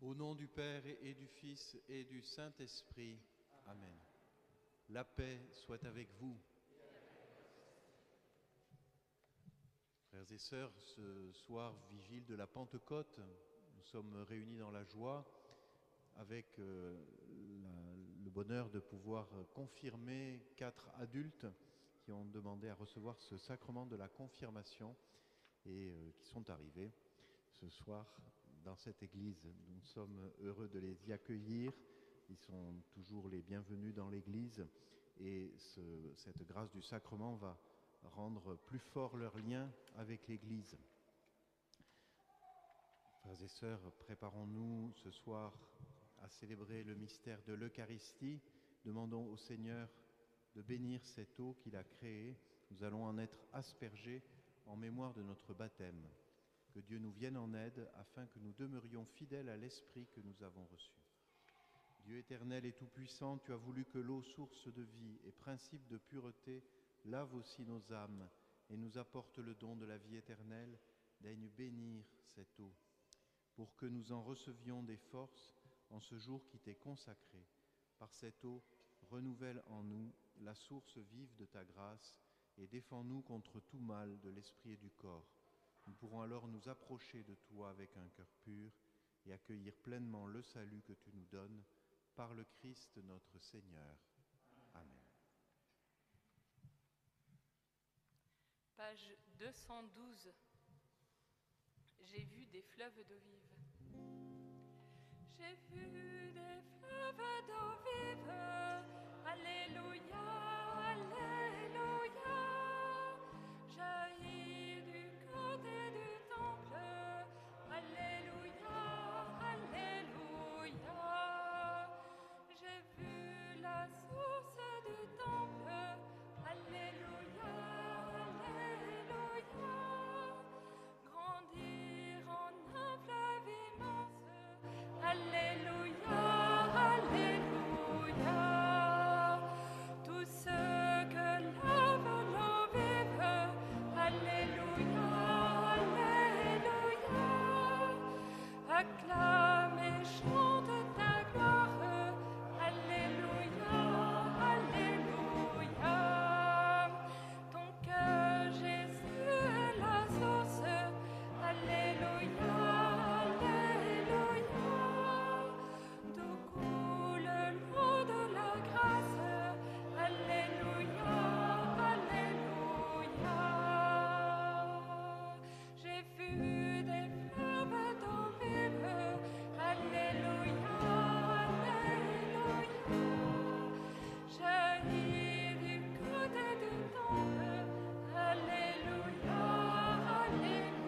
Au nom du Père et du Fils et du Saint-Esprit. Amen. La paix soit avec vous. Frères et sœurs, ce soir, vigile de la Pentecôte, nous sommes réunis dans la joie avec le bonheur de pouvoir confirmer 4 adultes qui ont demandé à recevoir ce sacrement de la confirmation et qui sont arrivés ce soir dans cette église. Nous sommes heureux de les y accueillir. Ils sont toujours les bienvenus dans l'église et cette grâce du sacrement va rendre plus fort leur lien avec l'église. Frères et sœurs, préparons-nous ce soir à célébrer le mystère de l'Eucharistie. Demandons au Seigneur de bénir cette eau qu'il a créée. Nous allons en être aspergés en mémoire de notre baptême. Que Dieu nous vienne en aide afin que nous demeurions fidèles à l'Esprit que nous avons reçu. Dieu éternel et tout-puissant, tu as voulu que l'eau, source de vie et principe de pureté, lave aussi nos âmes et nous apporte le don de la vie éternelle. Daigne bénir cette eau, pour que nous en recevions des forces en ce jour qui t'est consacré. Par cette eau, renouvelle en nous la source vive de ta grâce et défends-nous contre tout mal de l'esprit et du corps. Nous pourrons alors nous approcher de toi avec un cœur pur et accueillir pleinement le salut que tu nous donnes par le Christ notre Seigneur. Amen. Page 212. J'ai vu des fleuves d'eau vive. J'ai vu des fleuves d'eau vive. Alléluia, alléluia. Jaillit du côté du temple. Alléluia, alléluia. J'ai vu la source du temple. Alléluia, alléluia. Grandir en un fleuve immense. Alléluia, alléluia. Tous ceux que lave l'eau vive. Alléluia, alléluia. Acclame et chante ta gloire. Alléluia, alléluia. Ton cœur, Jésus, est la source. Alléluia, alléluia. D'où coule l'eau de la grâce. Alléluia, alléluia. J'ai vu des fleuves d'eau vive. Alléluia, alléluia. Jaillit du côté du temple. Alléluia, alléluia.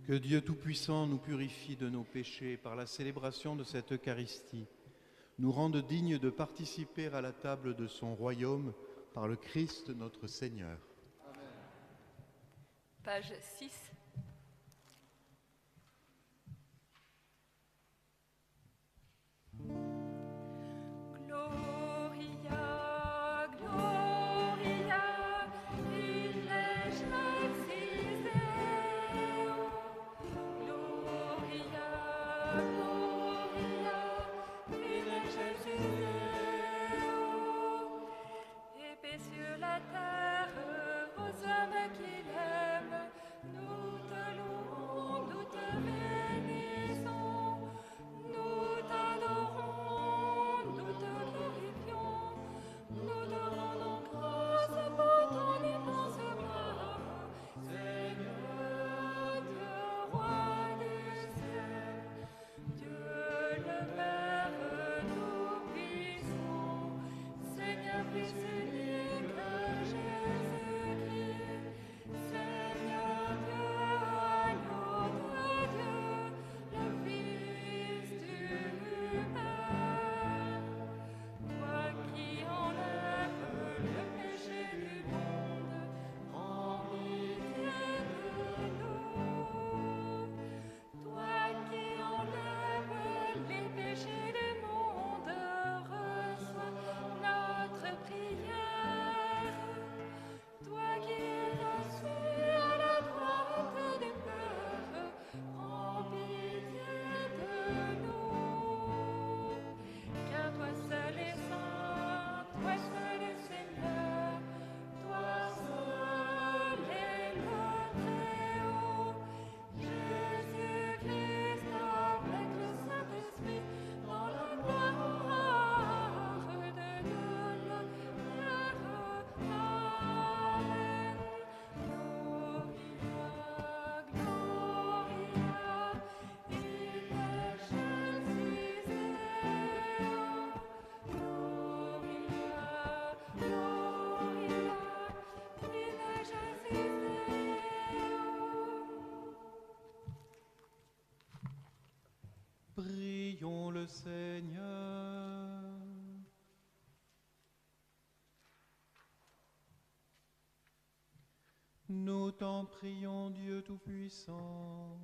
Que Dieu Tout-Puissant nous purifie de nos péchés par la célébration de cette Eucharistie, nous rende dignes de participer à la table de son royaume par le Christ notre Seigneur. Page 6. Gloria, Gloria, in excelsis Deo. Gloria, Gloria, in excelsis Deo. Et paix sur la terre aux hommes qu'il aime. Nous te louons, nous te bénissons, nous t'adorons, nous te glorifions, nous te rendons grâce pour ton immense gloire. Seigneur, Dieu, roi du ciel, Dieu le Père tout-puissant, Seigneur, Fils unique, Nous t'en prions, Dieu Tout-Puissant,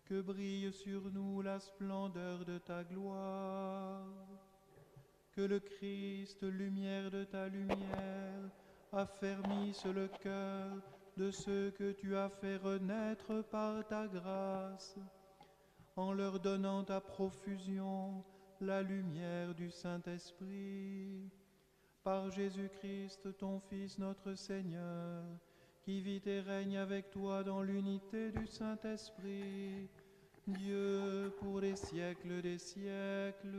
que brille sur nous la splendeur de ta gloire, que le Christ, lumière de ta lumière, affermisse le cœur de ceux que tu as fait renaître par ta grâce, en leur donnant à profusion la lumière du Saint-Esprit. Par Jésus-Christ, ton Fils, notre Seigneur, qui vit et règne avec toi dans l'unité du Saint-Esprit, Dieu pour les siècles des siècles.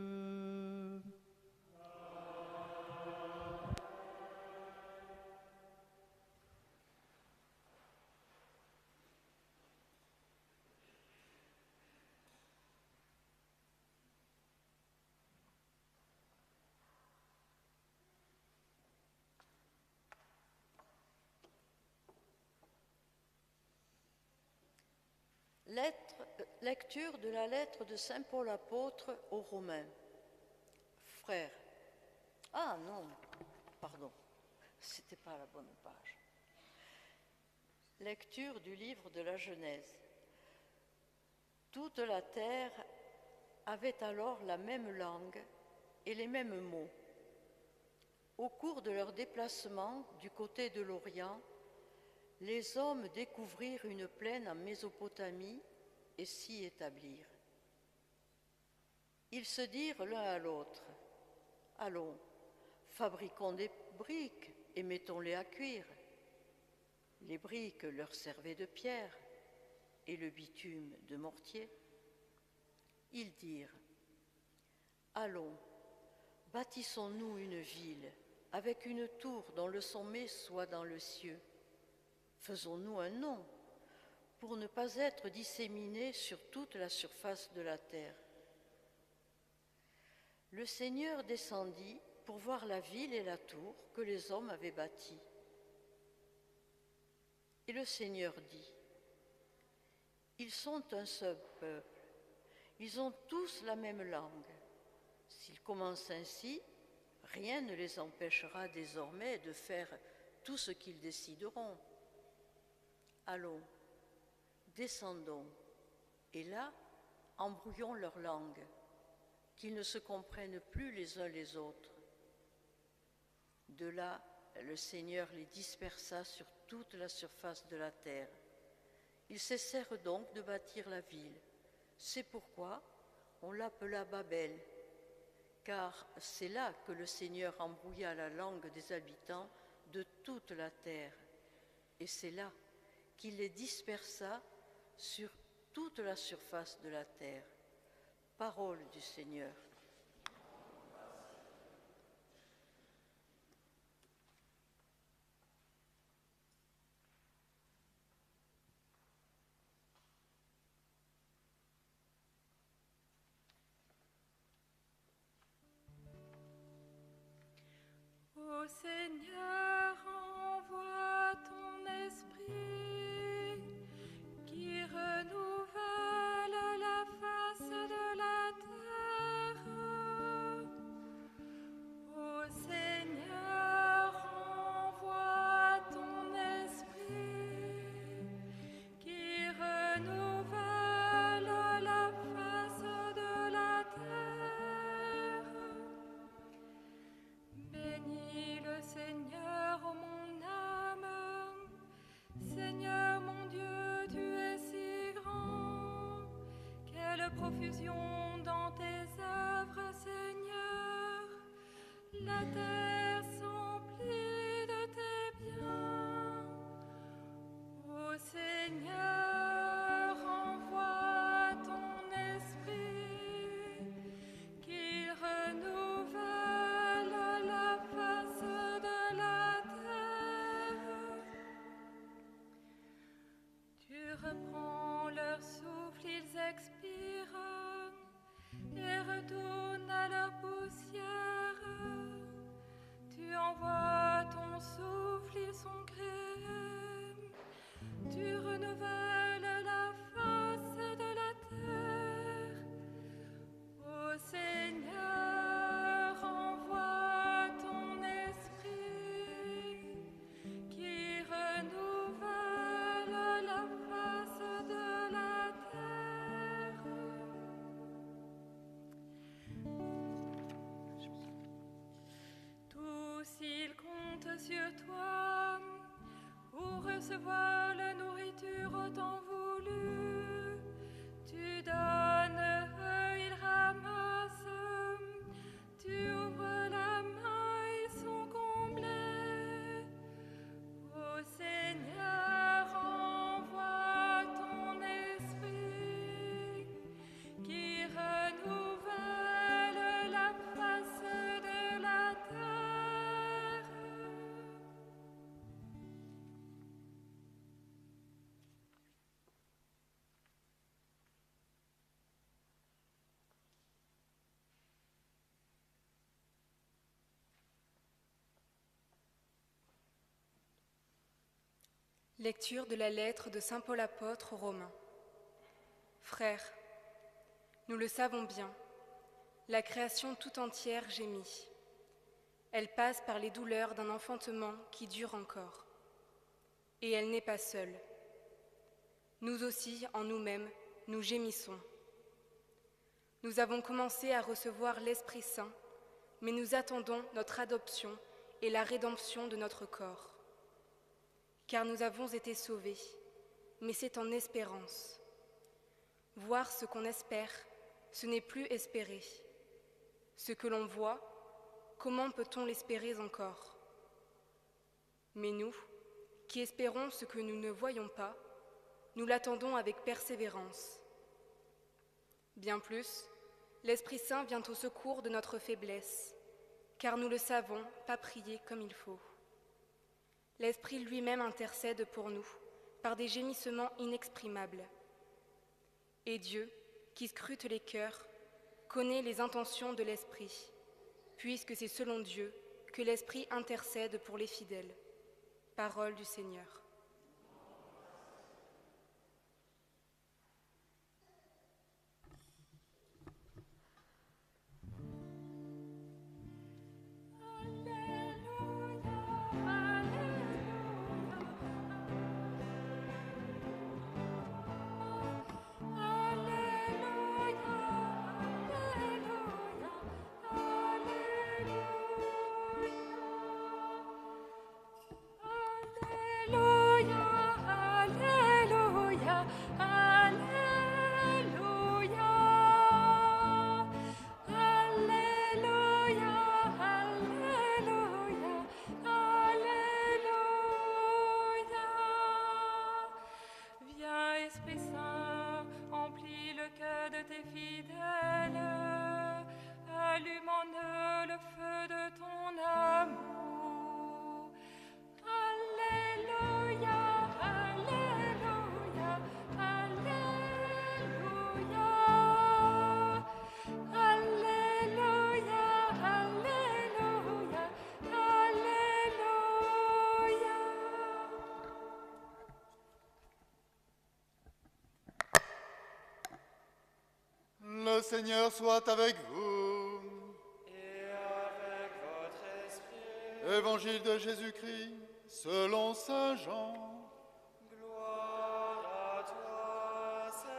Lecture de la lettre de Saint Paul apôtre aux Romains. Frères, ah non, pardon, c'était pas la bonne page. Lecture du livre de la Genèse. Toute la terre avait alors la même langue et les mêmes mots. Au cours de leur déplacement du côté de l'Orient, les hommes découvrirent une plaine en Mésopotamie et s'y établirent. Ils se dirent l'un à l'autre, « Allons, fabriquons des briques et mettons-les à cuire. » Les briques leur servaient de pierre et le bitume de mortier. Ils dirent, « Allons, bâtissons-nous une ville avec une tour dont le sommet soit dans le cieux. Faisons-nous un nom pour ne pas être disséminés sur toute la surface de la terre. » Le Seigneur descendit pour voir la ville et la tour que les hommes avaient bâties. Et le Seigneur dit, « Ils sont un seul peuple, ils ont tous la même langue. S'ils commencent ainsi, rien ne les empêchera désormais de faire tout ce qu'ils décideront. Allons, descendons, et là, embrouillons leur langue, qu'ils ne se comprennent plus les uns les autres. » De là, le Seigneur les dispersa sur toute la surface de la terre. Ils cessèrent donc de bâtir la ville. C'est pourquoi on l'appela Babel, car c'est là que le Seigneur embrouilla la langue des habitants de toute la terre, et c'est là qu'il les dispersa sur toute la surface de la terre. Parole du Seigneur. Ô Seigneur, envoie ton esprit qui renouvelle la face de la terre. Ô Seigneur, envoie ton esprit qui renouvelle la face de la terre. Bénis le Seigneur. toi, pour recevoir la nourriture au temps voulu. Tu donnes, il ramasse, tu ouvres la main, ils sont comblés. Ô Seigneur, envoie ton esprit qui renouvelle la face de la terre. Lecture de la lettre de saint Paul apôtre aux Romains. Frères, nous le savons bien, la création tout entière gémit. Elle passe par les douleurs d'un enfantement qui dure encore. Et elle n'est pas seule. Nous aussi, en nous-mêmes, nous gémissons. Nous avons commencé à recevoir l'Esprit Saint, mais nous attendons notre adoption et la rédemption de notre corps. Car nous avons été sauvés, mais c'est en espérance. Voir ce qu'on espère, ce n'est plus espérer. Ce que l'on voit, comment peut-on l'espérer encore? Mais nous, qui espérons ce que nous ne voyons pas, nous l'attendons avec persévérance. Bien plus, l'Esprit Saint vient au secours de notre faiblesse, car nous le savons, pas prier comme il faut. L'Esprit lui-même intercède pour nous, par des gémissements inexprimables. Et Dieu, qui scrute les cœurs, connaît les intentions de l'Esprit, puisque c'est selon Dieu que l'Esprit intercède pour les fidèles. Parole du Seigneur. Le Seigneur soit avec vous. Et avec votre esprit. Évangile de Jésus-Christ, selon saint Jean. Gloire à toi, Seigneur.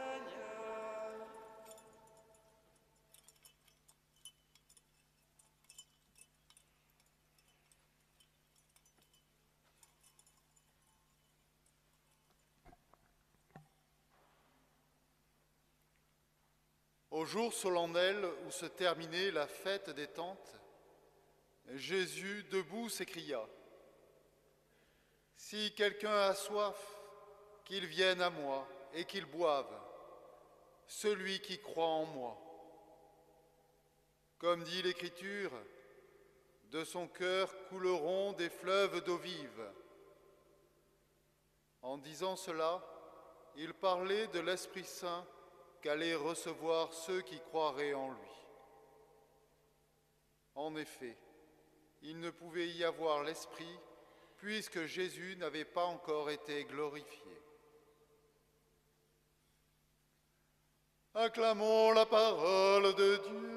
Au jour solennel où se terminait la fête des tentes, Jésus, debout, s'écria : « Si quelqu'un a soif, qu'il vienne à moi et qu'il boive, celui qui croit en moi. Comme dit l'Écriture, de son cœur couleront des fleuves d'eau vive. » En disant cela, il parlait de l'Esprit Saint qu'allaient recevoir ceux qui croiraient en lui. En effet, il ne pouvait y avoir l'Esprit puisque Jésus n'avait pas encore été glorifié. Acclamons la parole de Dieu.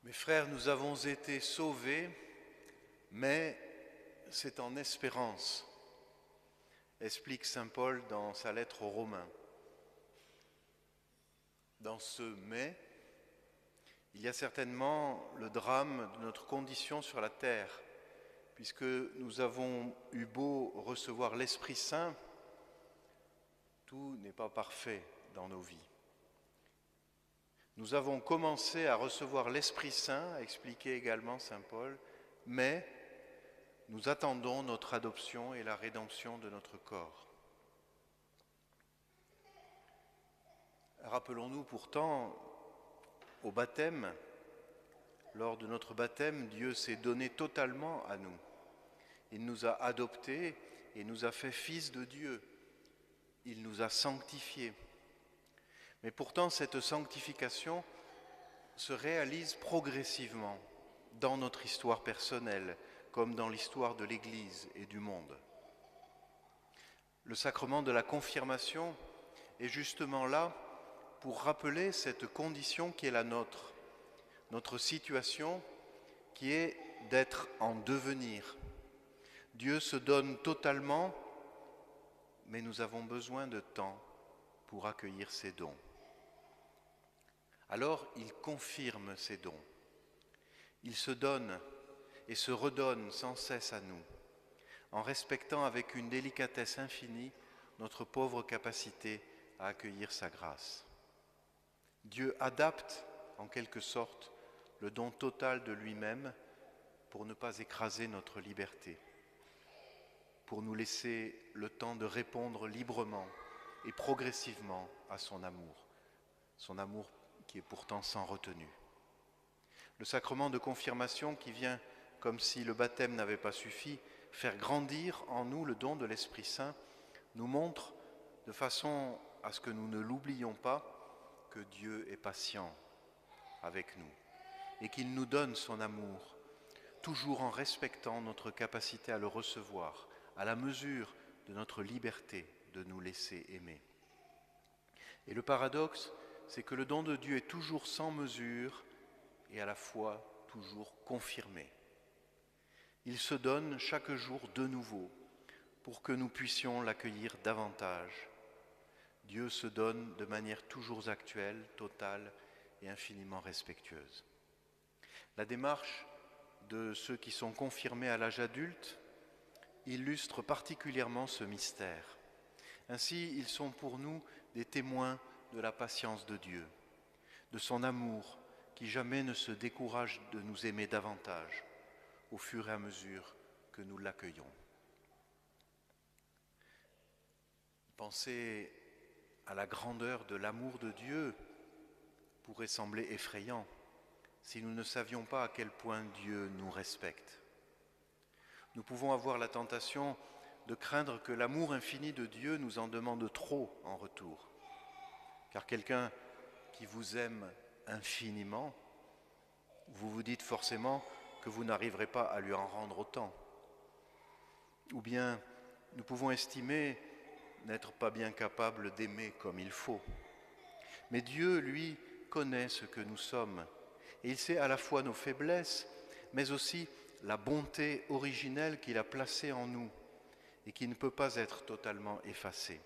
Mes frères, nous avons été sauvés, mais c'est en espérance, explique saint Paul dans sa lettre aux Romains. Dans ce « mais », il y a certainement le drame de notre condition sur la terre, puisque nous avons eu beau recevoir l'Esprit Saint, tout n'est pas parfait dans nos vies. Nous avons commencé à recevoir l'Esprit Saint, a expliqué également saint Paul, mais nous attendons notre adoption et la rédemption de notre corps. Rappelons-nous pourtant, au baptême, lors de notre baptême, Dieu s'est donné totalement à nous. Il nous a adoptés et nous a fait fils de Dieu. Il nous a sanctifiés. Mais pourtant, cette sanctification se réalise progressivement dans notre histoire personnelle, comme dans l'histoire de l'Église et du monde. Le sacrement de la confirmation est justement là pour rappeler cette condition qui est la nôtre, notre situation qui est d'être en devenir. Dieu se donne totalement, mais nous avons besoin de temps pour accueillir ses dons. Alors il confirme ses dons. Il se donne et se redonne sans cesse à nous, en respectant avec une délicatesse infinie notre pauvre capacité à accueillir sa grâce. Dieu adapte, en quelque sorte, le don total de lui-même pour ne pas écraser notre liberté, pour nous laisser le temps de répondre librement et progressivement à son amour qui est pourtant sans retenue. Le sacrement de confirmation qui vient, comme si le baptême n'avait pas suffi, faire grandir en nous le don de l'Esprit Saint, nous montre, de façon à ce que nous ne l'oublions pas, que Dieu est patient avec nous et qu'il nous donne son amour, toujours en respectant notre capacité à le recevoir, à la mesure de notre liberté de nous laisser aimer. Et le paradoxe, c'est que le don de Dieu est toujours sans mesure et à la fois toujours confirmé. Il se donne chaque jour de nouveau pour que nous puissions l'accueillir davantage. Dieu se donne de manière toujours actuelle, totale et infiniment respectueuse. La démarche de ceux qui sont confirmés à l'âge adulte illustre particulièrement ce mystère. Ainsi, ils sont pour nous des témoins de la patience de Dieu, de son amour qui jamais ne se décourage de nous aimer davantage au fur et à mesure que nous l'accueillons. Penser à la grandeur de l'amour de Dieu pourrait sembler effrayant si nous ne savions pas à quel point Dieu nous respecte. Nous pouvons avoir la tentation de craindre que l'amour infini de Dieu nous en demande trop en retour. Car quelqu'un qui vous aime infiniment, vous vous dites forcément que vous n'arriverez pas à lui en rendre autant. Ou bien nous pouvons estimer n'être pas bien capable d'aimer comme il faut. Mais Dieu, lui, connaît ce que nous sommes et il sait à la fois nos faiblesses, mais aussi la bonté originelle qu'il a placée en nous et qui ne peut pas être totalement effacée.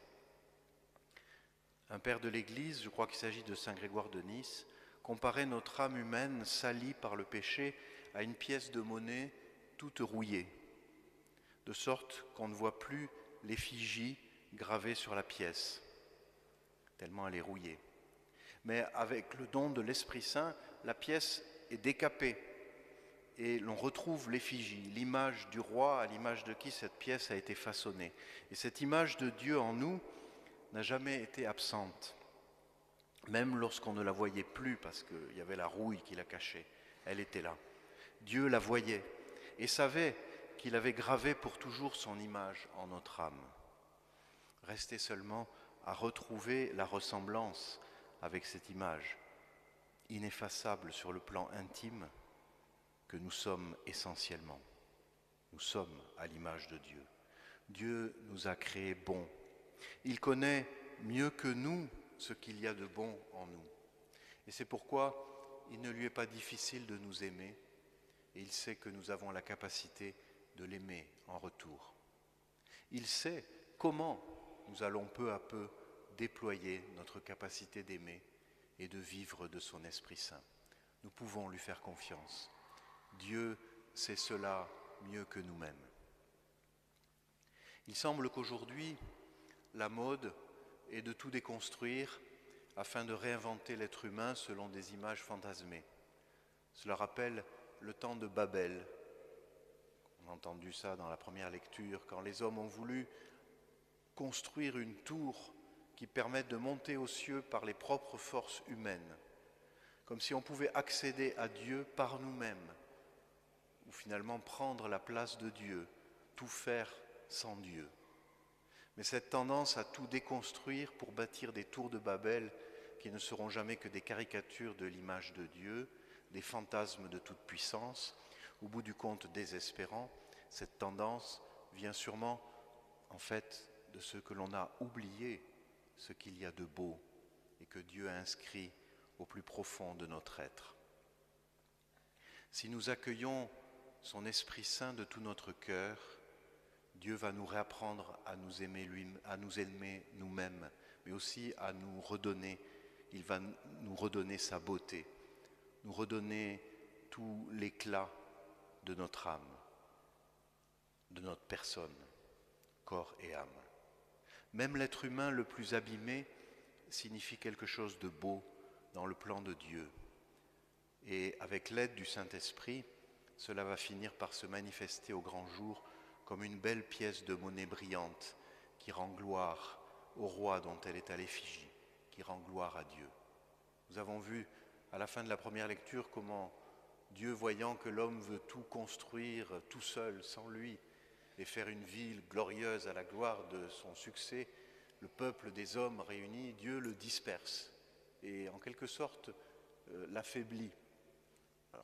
Un père de l'Église, je crois qu'il s'agit de saint Grégoire de Nice, comparait notre âme humaine salie par le péché à une pièce de monnaie toute rouillée, de sorte qu'on ne voit plus l'effigie gravée sur la pièce, tellement elle est rouillée. Mais avec le don de l'Esprit Saint, la pièce est décapée et l'on retrouve l'effigie, l'image du roi à l'image de qui cette pièce a été façonnée. Et cette image de Dieu en nous n'a jamais été absente, même lorsqu'on ne la voyait plus parce qu'il y avait la rouille qui la cachait, elle était là. Dieu la voyait et savait qu'il avait gravé pour toujours son image en notre âme. Restait seulement à retrouver la ressemblance avec cette image, ineffaçable sur le plan intime, que nous sommes essentiellement. Nous sommes à l'image de Dieu. Dieu nous a créés bons. Il connaît mieux que nous ce qu'il y a de bon en nous. Et c'est pourquoi il ne lui est pas difficile de nous aimer et il sait que nous avons la capacité de l'aimer en retour. Il sait comment nous allons peu à peu déployer notre capacité d'aimer et de vivre de son Esprit Saint. Nous pouvons lui faire confiance. Dieu sait cela mieux que nous-mêmes. Il semble qu'aujourd'hui, la mode est de tout déconstruire afin de réinventer l'être humain selon des images fantasmées. Cela rappelle le temps de Babel. On a entendu ça dans la première lecture, quand les hommes ont voulu construire une tour qui permette de monter aux cieux par les propres forces humaines, comme si on pouvait accéder à Dieu par nous-mêmes, ou finalement prendre la place de Dieu, tout faire sans Dieu. Mais cette tendance à tout déconstruire pour bâtir des tours de Babel qui ne seront jamais que des caricatures de l'image de Dieu, des fantasmes de toute puissance, au bout du compte désespérant, cette tendance vient sûrement en fait de ce que l'on a oublié, ce qu'il y a de beau et que Dieu a inscrit au plus profond de notre être. Si nous accueillons son Esprit Saint de tout notre cœur, Dieu va nous réapprendre à nous aimer nous-mêmes, mais aussi à nous redonner. Il va nous redonner sa beauté, nous redonner tout l'éclat de notre âme, de notre personne, corps et âme. Même l'être humain le plus abîmé signifie quelque chose de beau dans le plan de Dieu. Et avec l'aide du Saint-Esprit, cela va finir par se manifester au grand jour comme une belle pièce de monnaie brillante qui rend gloire au roi dont elle est à l'effigie, qui rend gloire à Dieu. Nous avons vu à la fin de la première lecture comment Dieu, voyant que l'homme veut tout construire tout seul, sans lui, et faire une ville glorieuse à la gloire de son succès, le peuple des hommes réunis, Dieu le disperse et en quelque sorte l'affaiblit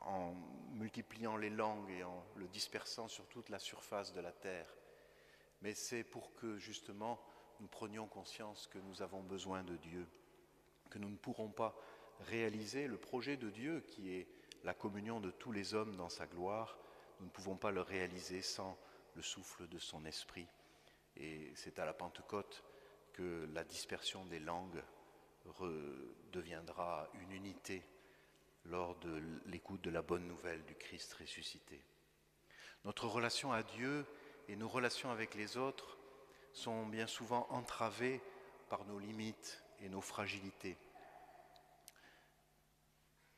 en multipliant les langues et en le dispersant sur toute la surface de la terre. Mais c'est pour que justement nous prenions conscience que nous avons besoin de Dieu, que nous ne pourrons pas réaliser le projet de Dieu qui est la communion de tous les hommes dans sa gloire. Nous ne pouvons pas le réaliser sans le souffle de son esprit. Et c'est à la Pentecôte que la dispersion des langues deviendra une unité lors de l'écoute de la bonne nouvelle du Christ ressuscité. Notre relation à Dieu et nos relations avec les autres sont bien souvent entravées par nos limites et nos fragilités.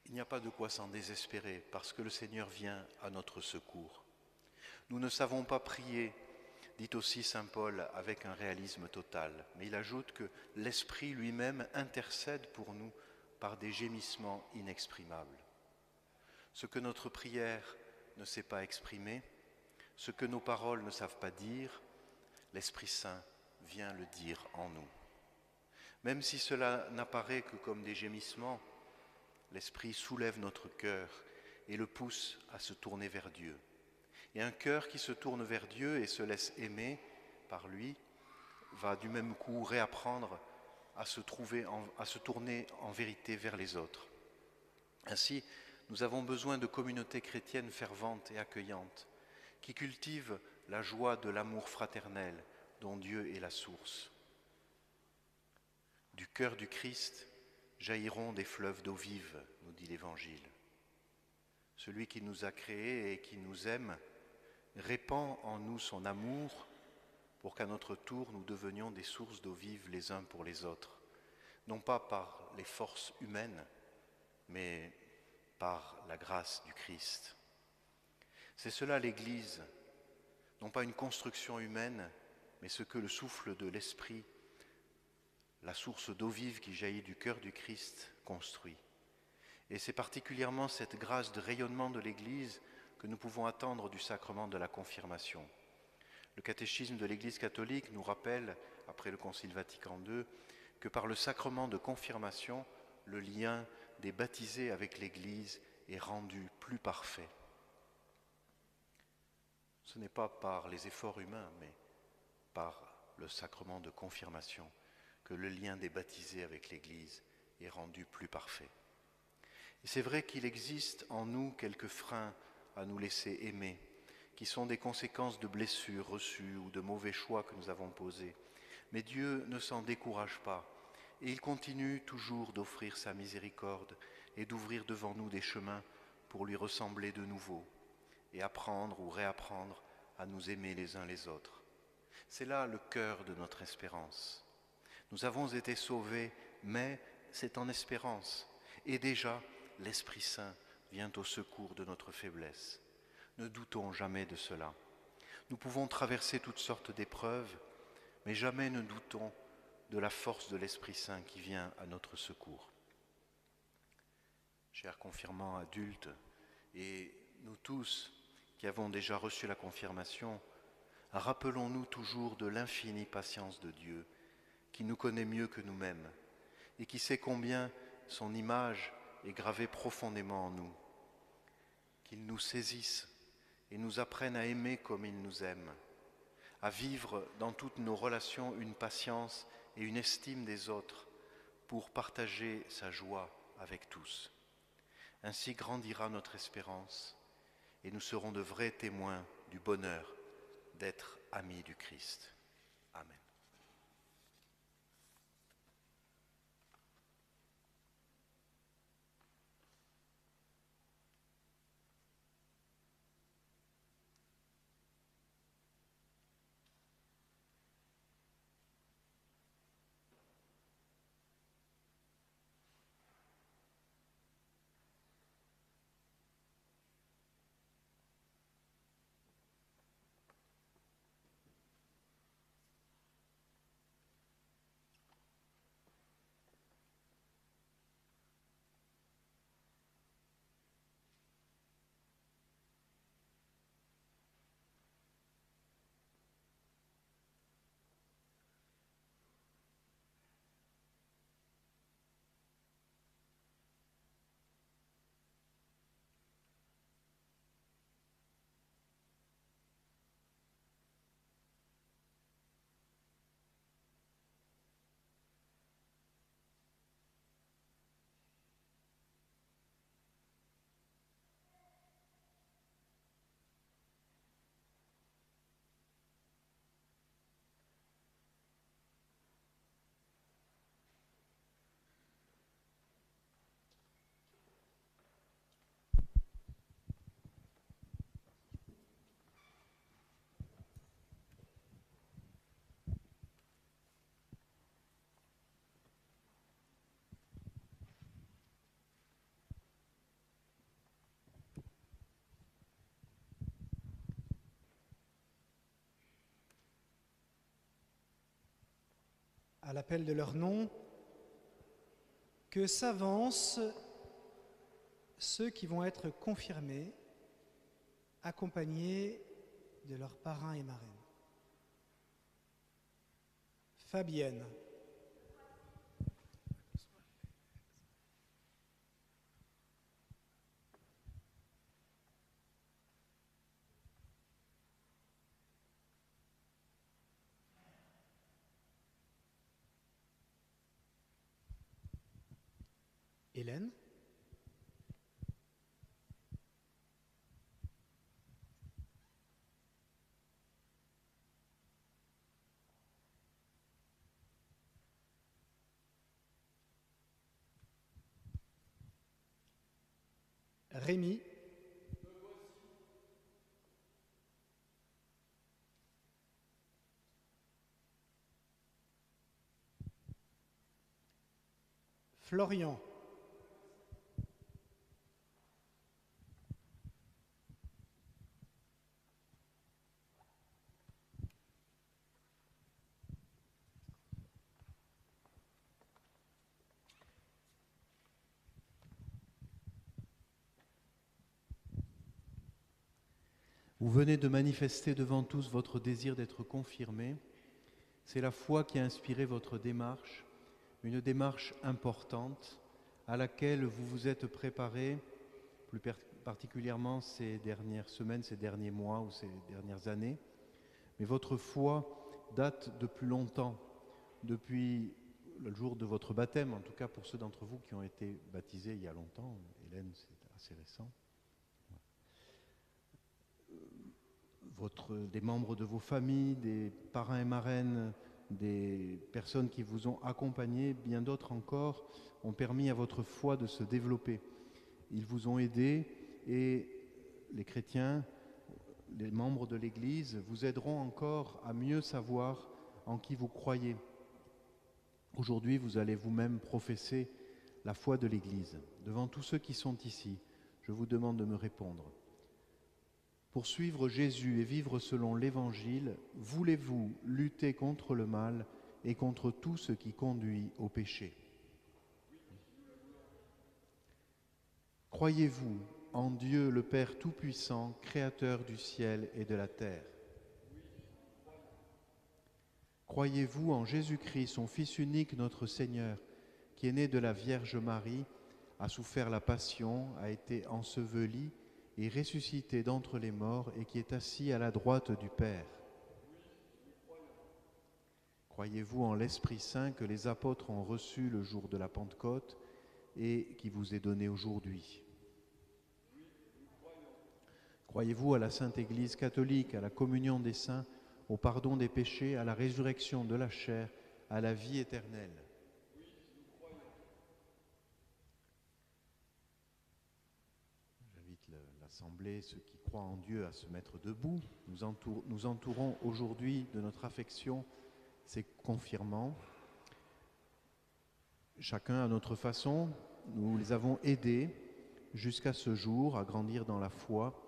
Il n'y a pas de quoi s'en désespérer parce que le Seigneur vient à notre secours. Nous ne savons pas prier, dit aussi saint Paul, avec un réalisme total, mais il ajoute que l'Esprit lui-même intercède pour nous par des gémissements inexprimables. Ce que notre prière ne sait pas exprimer, ce que nos paroles ne savent pas dire, l'Esprit Saint vient le dire en nous. Même si cela n'apparaît que comme des gémissements, l'Esprit soulève notre cœur et le pousse à se tourner vers Dieu. Et un cœur qui se tourne vers Dieu et se laisse aimer par lui va du même coup réapprendre à se tourner en vérité vers les autres. Ainsi, nous avons besoin de communautés chrétiennes ferventes et accueillantes, qui cultivent la joie de l'amour fraternel dont Dieu est la source. Du cœur du Christ jailliront des fleuves d'eau vive, nous dit l'Évangile. Celui qui nous a créés et qui nous aime répand en nous son amour pour qu'à notre tour nous devenions des sources d'eau vive les uns pour les autres, non pas par les forces humaines, mais par la grâce du Christ. C'est cela l'Église, non pas une construction humaine, mais ce que le souffle de l'Esprit, la source d'eau vive qui jaillit du cœur du Christ, construit. Et c'est particulièrement cette grâce de rayonnement de l'Église que nous pouvons attendre du sacrement de la confirmation. Le catéchisme de l'Église catholique nous rappelle, après le Concile Vatican II, que par le sacrement de confirmation, le lien des baptisés avec l'Église est rendu plus parfait. Ce n'est pas par les efforts humains, mais par le sacrement de confirmation que le lien des baptisés avec l'Église est rendu plus parfait. Et c'est vrai qu'il existe en nous quelques freins à nous laisser aimer, qui sont des conséquences de blessures reçues ou de mauvais choix que nous avons posés. Mais Dieu ne s'en décourage pas et il continue toujours d'offrir sa miséricorde et d'ouvrir devant nous des chemins pour lui ressembler de nouveau et apprendre ou réapprendre à nous aimer les uns les autres. C'est là le cœur de notre espérance. Nous avons été sauvés, mais c'est en espérance. Et déjà, l'Esprit Saint vient au secours de notre faiblesse. Ne doutons jamais de cela. Nous pouvons traverser toutes sortes d'épreuves, mais jamais ne doutons de la force de l'Esprit Saint qui vient à notre secours. Chers confirmants adultes, et nous tous qui avons déjà reçu la confirmation, rappelons-nous toujours de l'infinie patience de Dieu, qui nous connaît mieux que nous-mêmes et qui sait combien son image est gravée profondément en nous. Qu'il nous saisisse et nous apprenne à aimer comme il nous aime, à vivre dans toutes nos relations une patience et une estime des autres pour partager sa joie avec tous. Ainsi grandira notre espérance et nous serons de vrais témoins du bonheur d'être amis du Christ. Amen. À l'appel de leur nom, que s'avancent ceux qui vont être confirmés, accompagnés de leurs parrains et marraines. Fabienne. Hélène. Rémi. Florian. Vous venez de manifester devant tous votre désir d'être confirmés. C'est la foi qui a inspiré votre démarche, une démarche importante à laquelle vous vous êtes préparés, plus particulièrement ces dernières semaines, ces derniers mois ou ces dernières années. Mais votre foi date de plus longtemps, depuis le jour de votre baptême, en tout cas pour ceux d'entre vous qui ont été baptisés il y a longtemps, Hélène, c'est assez récent. Des membres de vos familles, des parrains et marraines, des personnes qui vous ont accompagné, bien d'autres encore, ont permis à votre foi de se développer. Ils vous ont aidé et les chrétiens, les membres de l'Église, vous aideront encore à mieux savoir en qui vous croyez. Aujourd'hui, vous allez vous-même professer la foi de l'Église. Devant tous ceux qui sont ici, je vous demande de me répondre. Pour suivre Jésus et vivre selon l'Évangile, voulez-vous lutter contre le mal et contre tout ce qui conduit au péché? Croyez-vous en Dieu le Père Tout-Puissant, Créateur du ciel et de la terre? Croyez-vous en Jésus-Christ, son Fils unique, notre Seigneur, qui est né de la Vierge Marie, a souffert la passion, a été enseveli et ressuscité d'entre les morts et qui est assis à la droite du Père? Croyez-vous en l'Esprit Saint que les apôtres ont reçu le jour de la Pentecôte et qui vous est donné aujourd'hui? Croyez-vous à la Sainte Église catholique, à la communion des saints, au pardon des péchés, à la résurrection de la chair, à la vie éternelle? J'invite l'Assemblée, ceux qui croient en Dieu, à se mettre debout. Nous entourons aujourd'hui de notre affection ces confirmants. Chacun à notre façon, nous les avons aidés jusqu'à ce jour à grandir dans la foi.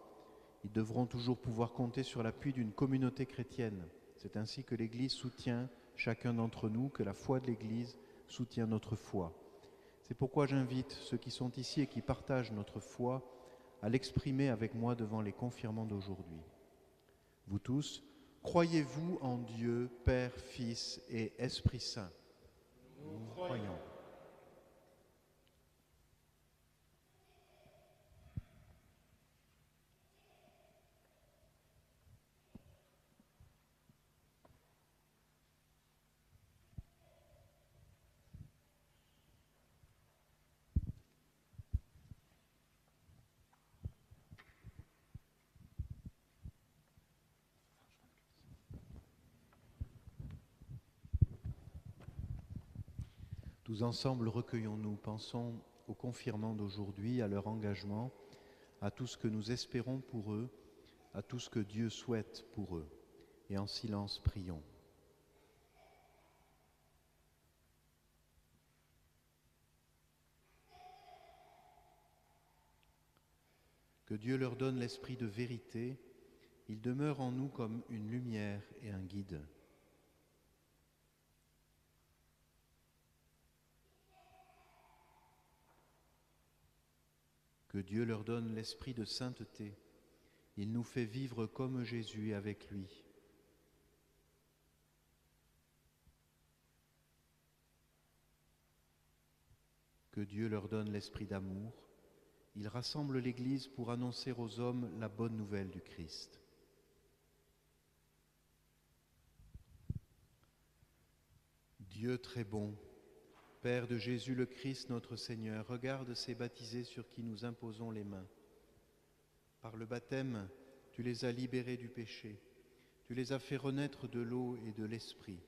Ils devront toujours pouvoir compter sur l'appui d'une communauté chrétienne. C'est ainsi que l'Église soutient chacun d'entre nous, que la foi de l'Église soutient notre foi. C'est pourquoi j'invite ceux qui sont ici et qui partagent notre foi à l'exprimer avec moi devant les confirmants d'aujourd'hui. Vous tous, croyez-vous en Dieu, Père, Fils et Esprit Saint? Nous croyons. Tous ensemble, recueillons-nous, pensons aux confirmants d'aujourd'hui, à leur engagement, à tout ce que nous espérons pour eux, à tout ce que Dieu souhaite pour eux. Et en silence, prions. Que Dieu leur donne l'esprit de vérité, il demeure en nous comme une lumière et un guide. Que Dieu leur donne l'esprit de sainteté. Il nous fait vivre comme Jésus avec lui. Que Dieu leur donne l'esprit d'amour. Il rassemble l'Église pour annoncer aux hommes la bonne nouvelle du Christ. Dieu très bon, Père de Jésus le Christ, notre Seigneur, regarde ces baptisés sur qui nous imposons les mains. Par le baptême, tu les as libérés du péché. Tu les as fait renaître de l'eau et de l'Esprit.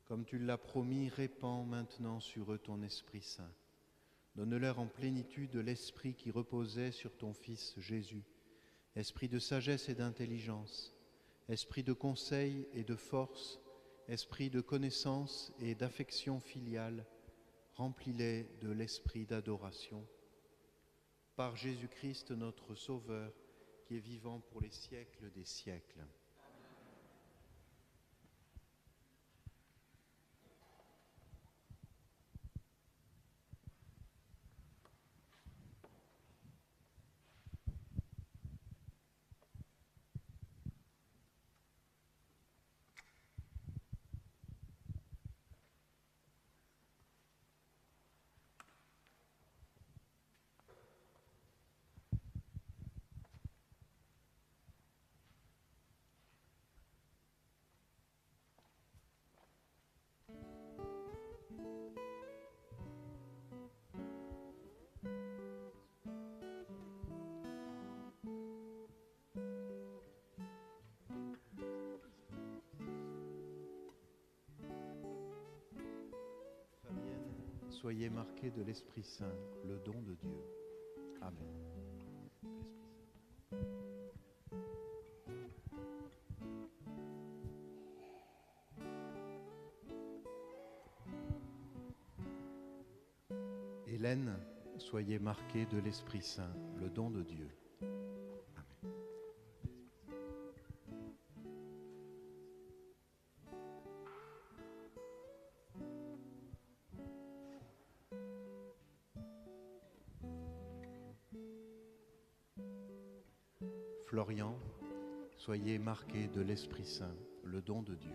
Comme tu l'as promis, répands maintenant sur eux ton Esprit Saint. Donne-leur en plénitude l'Esprit qui reposait sur ton Fils Jésus, Esprit de sagesse et d'intelligence, Esprit de conseil et de force, Esprit de connaissance et d'affection filiale, remplis-les de l'esprit d'adoration. Par Jésus-Christ notre Sauveur, qui est vivant pour les siècles des siècles. soyez marqués de l'Esprit Saint, le don de Dieu. Amen. Hélène, soyez marquée de l'Esprit Saint, le don de Dieu. Amen. Florian, soyez marqué de l'Esprit Saint, le don de Dieu.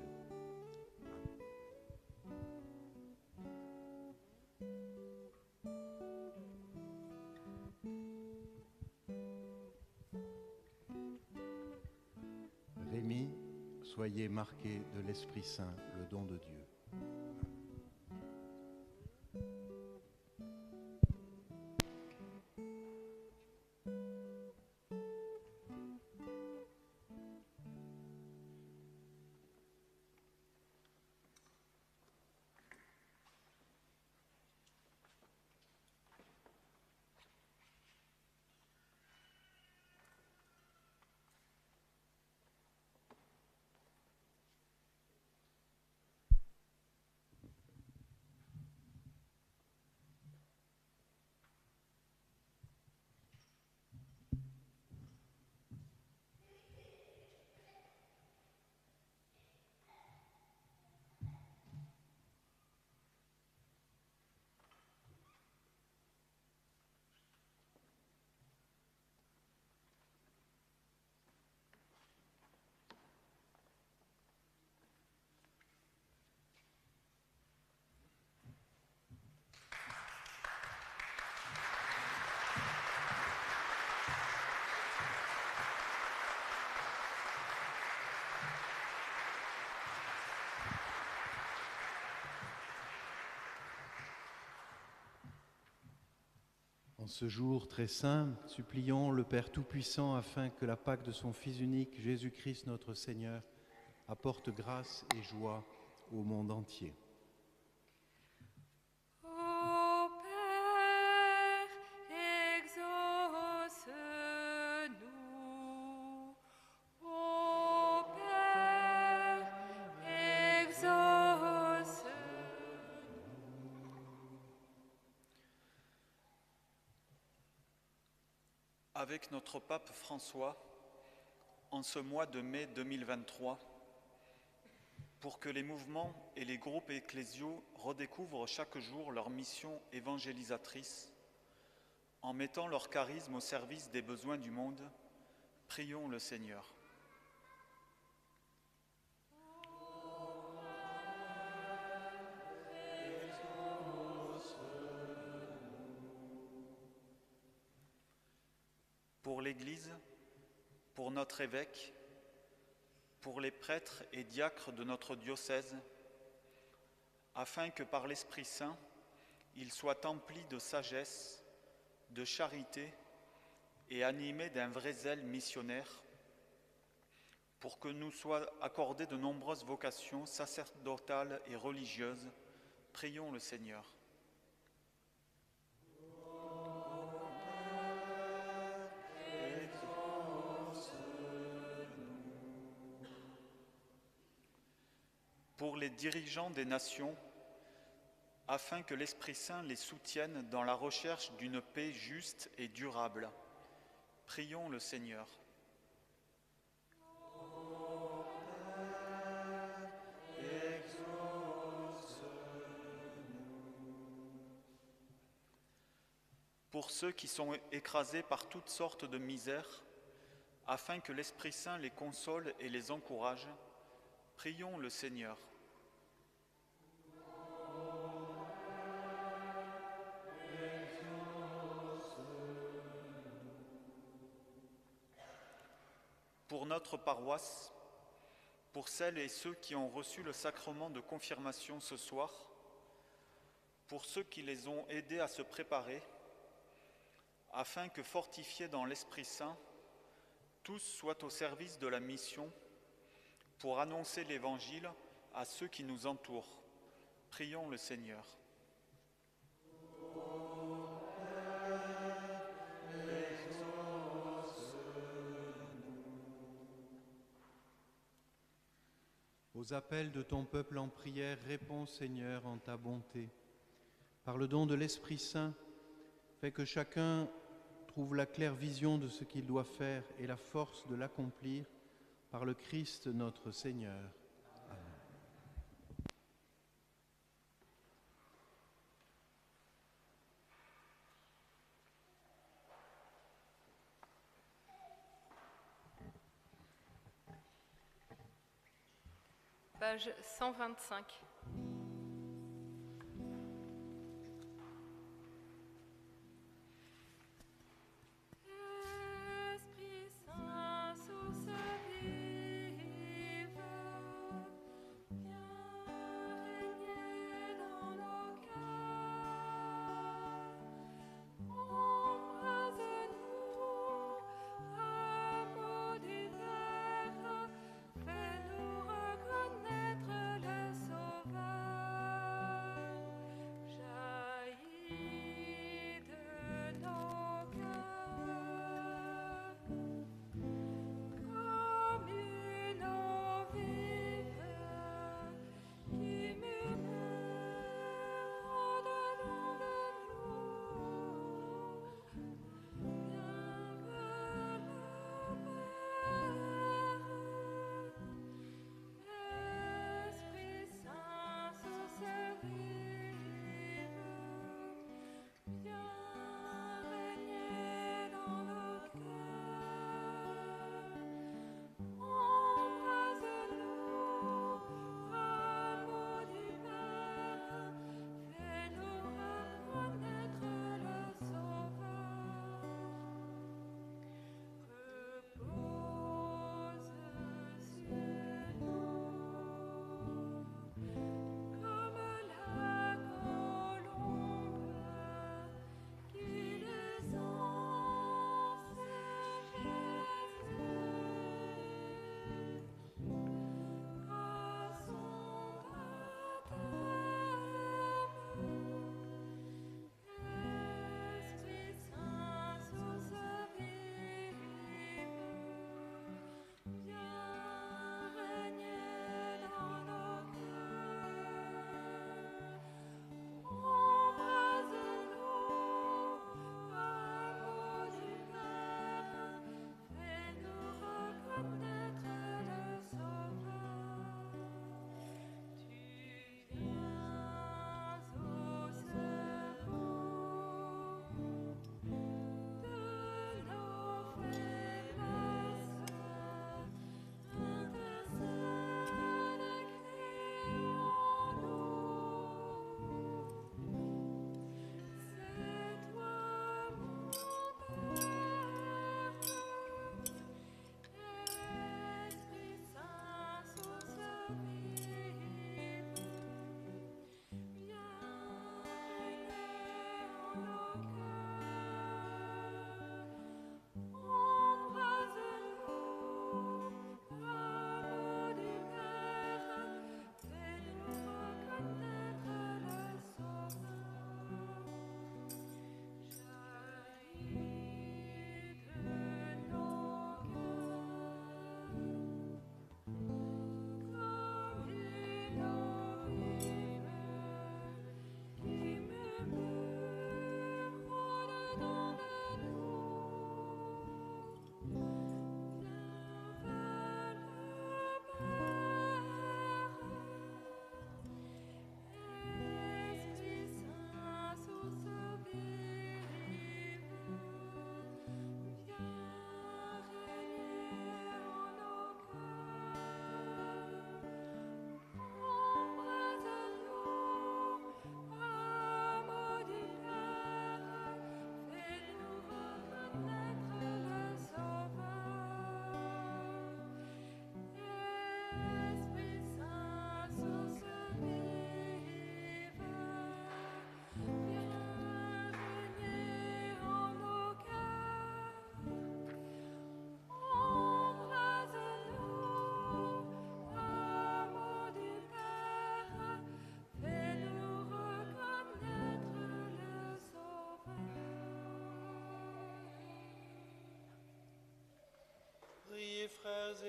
Rémi, soyez marqué de l'Esprit Saint, le don de Dieu. En ce jour très saint, supplions le Père Tout-Puissant afin que la Pâque de son Fils unique, Jésus-Christ notre Seigneur, apporte grâce et joie au monde entier. Ô Père, exauce-nous. Ô Père, exauce-nous. Avec notre pape François, en ce mois de mai 2023, pour que les mouvements et les groupes ecclésiaux redécouvrent chaque jour leur mission évangélisatrice, en mettant leur charisme au service des besoins du monde, prions le Seigneur. Pour l'Église, pour notre évêque, pour les prêtres et diacres de notre diocèse, afin que par l'Esprit Saint, ils soient emplis de sagesse, de charité et animés d'un vrai zèle missionnaire, pour que nous soient accordées de nombreuses vocations sacerdotales et religieuses, prions le Seigneur. Pour les dirigeants des nations, afin que l'Esprit Saint les soutienne dans la recherche d'une paix juste et durable. Prions le Seigneur. Pour ceux qui sont écrasés par toutes sortes de misères, afin que l'Esprit Saint les console et les encourage, prions le Seigneur. Pour notre paroisse, pour celles et ceux qui ont reçu le sacrement de confirmation ce soir, pour ceux qui les ont aidés à se préparer, afin que, fortifiés dans l'Esprit Saint, tous soient au service de la mission pour annoncer l'Évangile à ceux qui nous entourent. Prions le Seigneur. Aux appels de ton peuple en prière, réponds Seigneur en ta bonté. Par le don de l'Esprit Saint, fais que chacun trouve la claire vision de ce qu'il doit faire et la force de l'accomplir par le Christ notre Seigneur. Amen. Page 125. Esprit Saint, source vive, viens régner dans nos cœurs. Embrase-nous, amour divers, fais-nous reconnaître le Sauveur.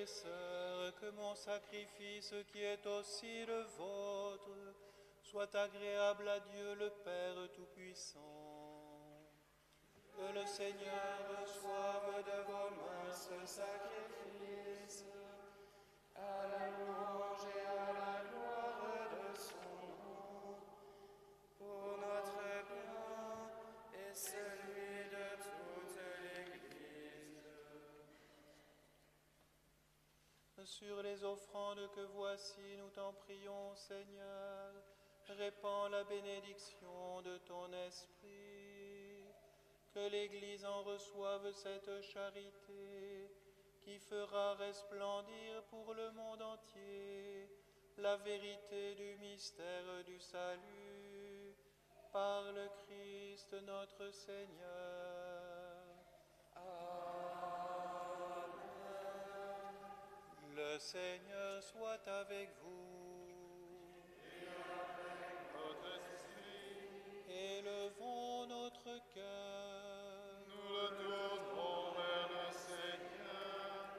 et sœurs, que mon sacrifice qui est aussi le vôtre soit agréable à Dieu le Père Tout-Puissant. Que le Seigneur reçoive de vos mains ce sacrifice, à la louange et à la gloire de son nom, pour notre bien et celui de toute l'Église. Sur les offrandes que voici, nous t'en prions, Seigneur, répands la bénédiction de ton esprit, que l'Église en reçoive cette charité qui fera resplendir pour le monde entier la vérité du mystère du salut par le Christ notre Seigneur. Amen. Le Seigneur soit avec vous. Élevons notre cœur. Nous le tournons vers le Seigneur.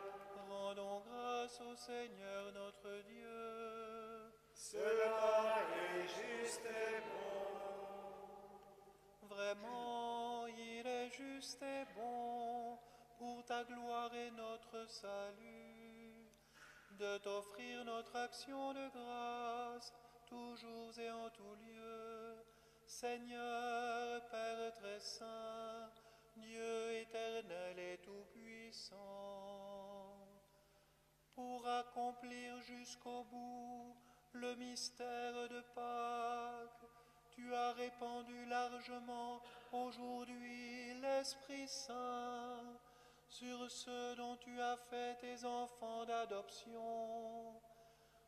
Rendons grâce au Seigneur notre Dieu. Cela est juste et bon. Vraiment, il est juste et bon pour ta gloire et notre salut, de t'offrir notre action de grâce, toujours et en tout lieu. Seigneur, Père très saint, Dieu éternel et tout-puissant, pour accomplir jusqu'au bout le mystère de Pâques, tu as répandu largement aujourd'hui l'Esprit Saint sur ceux dont tu as fait tes enfants d'adoption,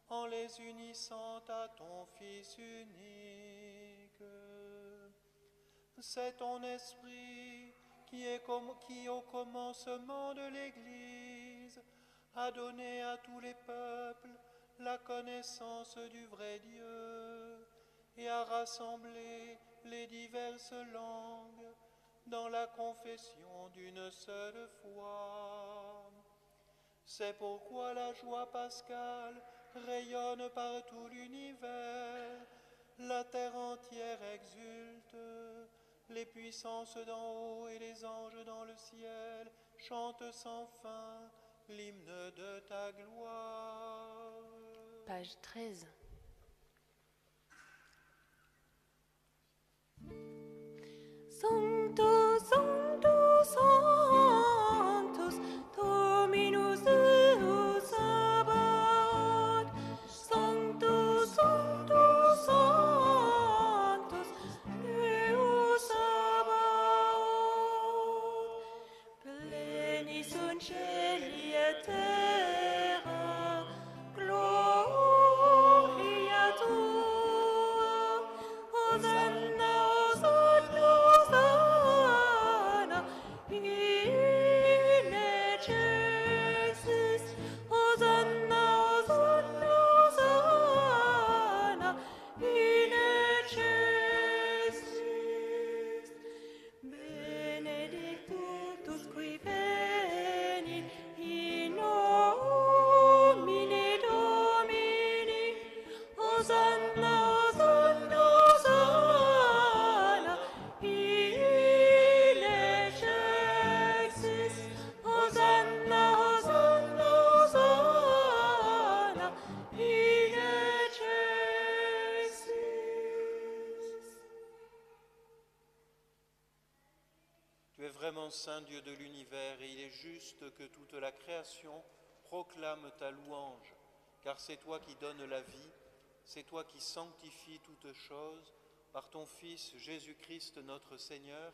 en les unissant à ton Fils unique. C'est ton Esprit qui au commencement de l'Église a donné à tous les peuples la connaissance du vrai Dieu et a rassemblé les diverses langues dans la confession d'une seule foi. C'est pourquoi la joie pascale rayonne par tout l'univers, la terre entière exulte, les puissances d'en haut et les anges dans le ciel chantent sans fin l'hymne de ta gloire. Page 13. Sanctus, Sanctus, Sanctus, Dominus Deus Sabaoth. Sanctus, Sanctus, Sanctus, Deus Sabaoth. Pleni sunt cieli et terra, gloria tua. Hosanna, Hosanna, Hosanna, in excelsis. Hosanna, Hosanna, Hosanna, in excelsis. Benedictus qui venit in nomine Domini. Hosanna, Hosanna, Hosanna, in excelsis. Hosanna, Hosanna, Hosanna, in excelsis. Tu es vraiment saint Dieu de l'univers et il est juste que toute la création proclame ta louange, car c'est toi qui donnes la vie, c'est toi qui sanctifies toutes choses par ton Fils Jésus-Christ notre Seigneur,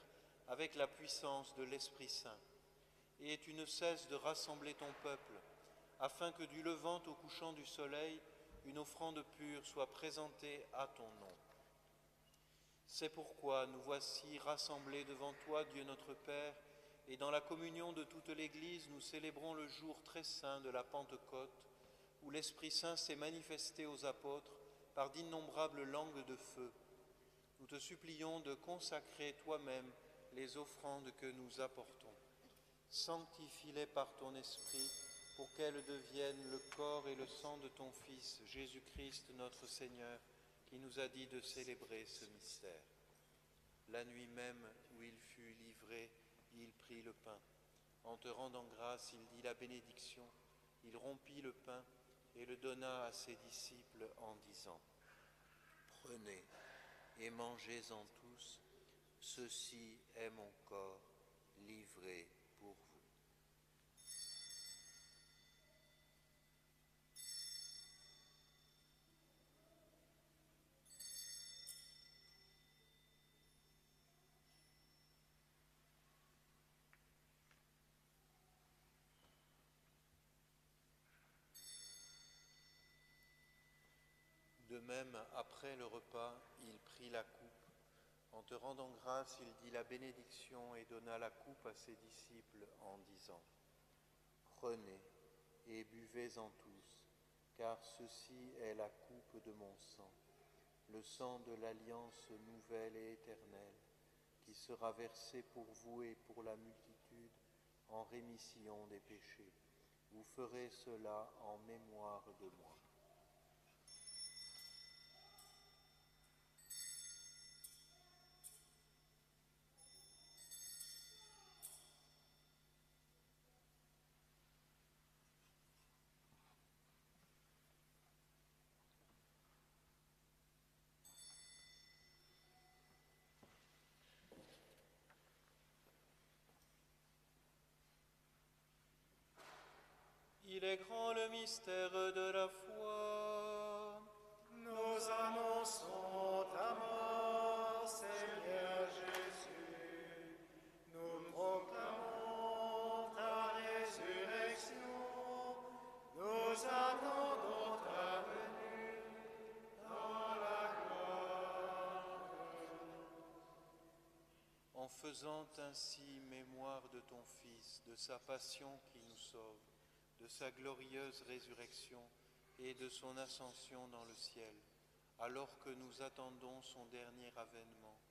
avec la puissance de l'Esprit Saint. Et tu ne cesses de rassembler ton peuple, afin que du levant au couchant du soleil, une offrande pure soit présentée à ton nom. C'est pourquoi nous voici rassemblés devant toi, Dieu notre Père, et dans la communion de toute l'Église, nous célébrons le jour très saint de la Pentecôte, où l'Esprit Saint s'est manifesté aux apôtres par d'innombrables langues de feu. Nous te supplions de consacrer toi-même les offrandes que nous apportons. Sanctifie-les par ton Esprit, pour qu'elles deviennent le corps et le sang de ton Fils, Jésus-Christ notre Seigneur, qui nous a dit de célébrer ce mystère. La nuit même où il fut livré, il prit le pain. En te rendant grâce, il dit la bénédiction. Il rompit le pain et le donna à ses disciples en disant : « Prenez et mangez-en tous, ceci est mon corps livré pour vous. » De même, après le repas, il prit la coupe. En te rendant grâce, il dit la bénédiction et donna la coupe à ses disciples en disant : « Prenez et buvez-en tous, car ceci est la coupe de mon sang, le sang de l'alliance nouvelle et éternelle, qui sera versé pour vous et pour la multitude en rémission des péchés. Vous ferez cela en mémoire de moi. » Il est grand le mystère de la foi. Nous annonçons ta mort, Seigneur Jésus. Nous proclamons ta résurrection. Nous attendons ta venue dans la gloire. En faisant ainsi mémoire de ton Fils, de sa passion qui nous sauve, de sa glorieuse résurrection et de son ascension dans le ciel, alors que nous attendons son dernier avènement,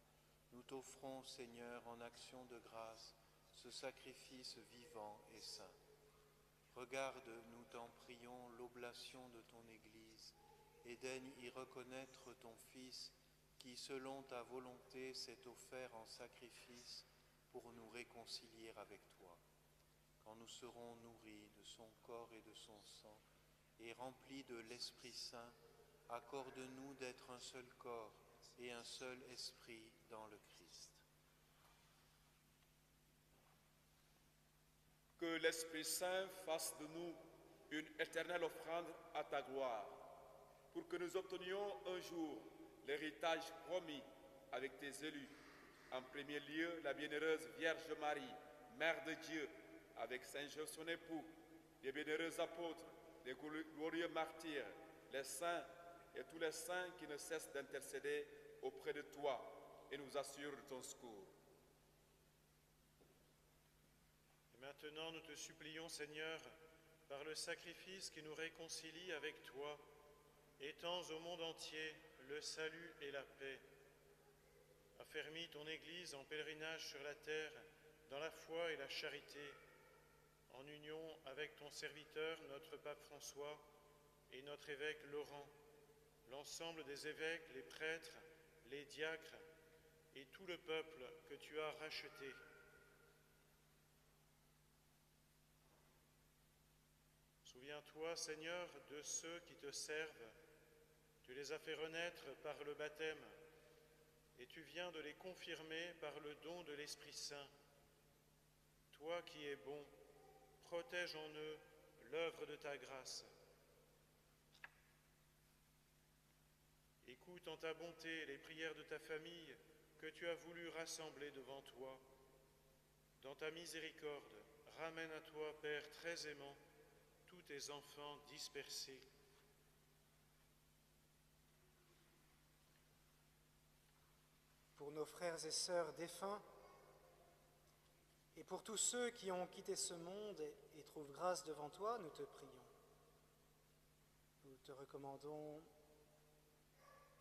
nous t'offrons, Seigneur, en action de grâce, ce sacrifice vivant et saint. Regarde, nous t'en prions, l'oblation de ton Église, et daigne y reconnaître ton Fils, qui, selon ta volonté, s'est offert en sacrifice pour nous réconcilier avec toi. Quand nous serons nourris de son corps et de son sang, et remplis de l'Esprit Saint, accorde-nous d'être un seul corps et un seul esprit dans le Christ. Que l'Esprit Saint fasse de nous une éternelle offrande à ta gloire, pour que nous obtenions un jour l'héritage promis avec tes élus. En premier lieu, la bienheureuse Vierge Marie, Mère de Dieu, avec Saint Joseph son époux, les bienheureux apôtres, les glorieux martyrs, les saints et tous les saints qui ne cessent d'intercéder auprès de toi et nous assurent de ton secours. Et maintenant, nous te supplions, Seigneur, par le sacrifice qui nous réconcilie avec toi, étends au monde entier le salut et la paix. Affermis ton Église en pèlerinage sur la terre, dans la foi et la charité, en union avec ton serviteur, notre pape François, et notre évêque Laurent, l'ensemble des évêques, les prêtres, les diacres et tout le peuple que tu as racheté. Souviens-toi, Seigneur, de ceux qui te servent. Tu les as fait renaître par le baptême et tu viens de les confirmer par le don de l'Esprit Saint. Toi qui es bon, protège en eux l'œuvre de ta grâce. Écoute en ta bonté les prières de ta famille que tu as voulu rassembler devant toi. Dans ta miséricorde, ramène à toi, Père très aimant, tous tes enfants dispersés. Pour nos frères et sœurs défunts, et pour tous ceux qui ont quitté ce monde et trouvent grâce devant toi, nous te prions. Nous te recommandons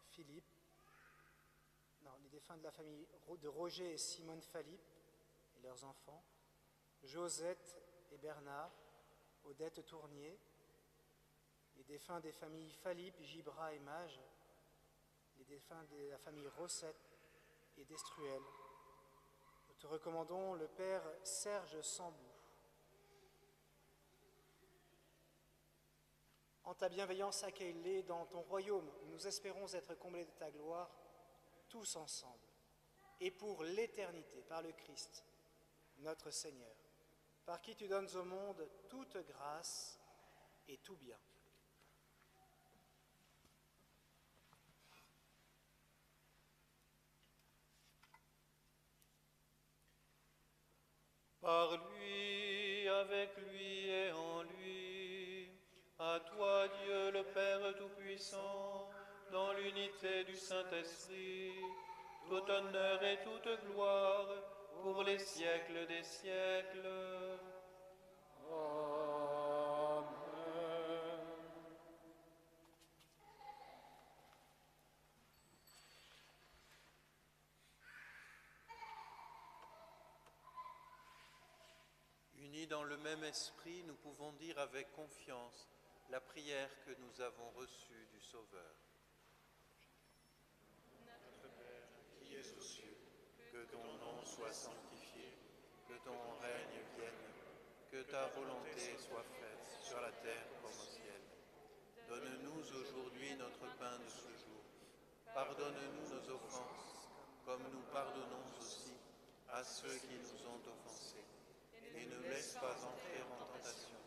Philippe, les défunts de la famille de Roger et Simone Philippe et leurs enfants, Josette et Bernard, Odette Tournier, les défunts des familles Philippe, Gibra et Mage, les défunts de la famille Rossette et d'Estruel. Nous te recommandons le Père Serge Sambou. En ta bienveillance, accueille-les dans ton royaume. Nous espérons être comblés de ta gloire, tous ensemble, et pour l'éternité, par le Christ, notre Seigneur, par qui tu donnes au monde toute grâce et tout bien. Par lui, avec lui et en lui, à toi Dieu le Père Tout-Puissant, dans l'unité du Saint-Esprit, tout honneur et toute gloire pour les siècles des siècles. Amen. Unis dans le même esprit, nous pouvons dire avec confiance la prière que nous avons reçue du Sauveur. Notre Père, qui es aux cieux, Que ton nom soit sanctifié, que ton règne vienne, que ta volonté soit faite sur la terre comme au ciel. Donne-nous aujourd'hui notre pain de ce jour. Pardonne-nous nos offenses, comme nous pardonnons aussi à ceux qui nous ont offensés. Et ne laisse pas entrer en tentation,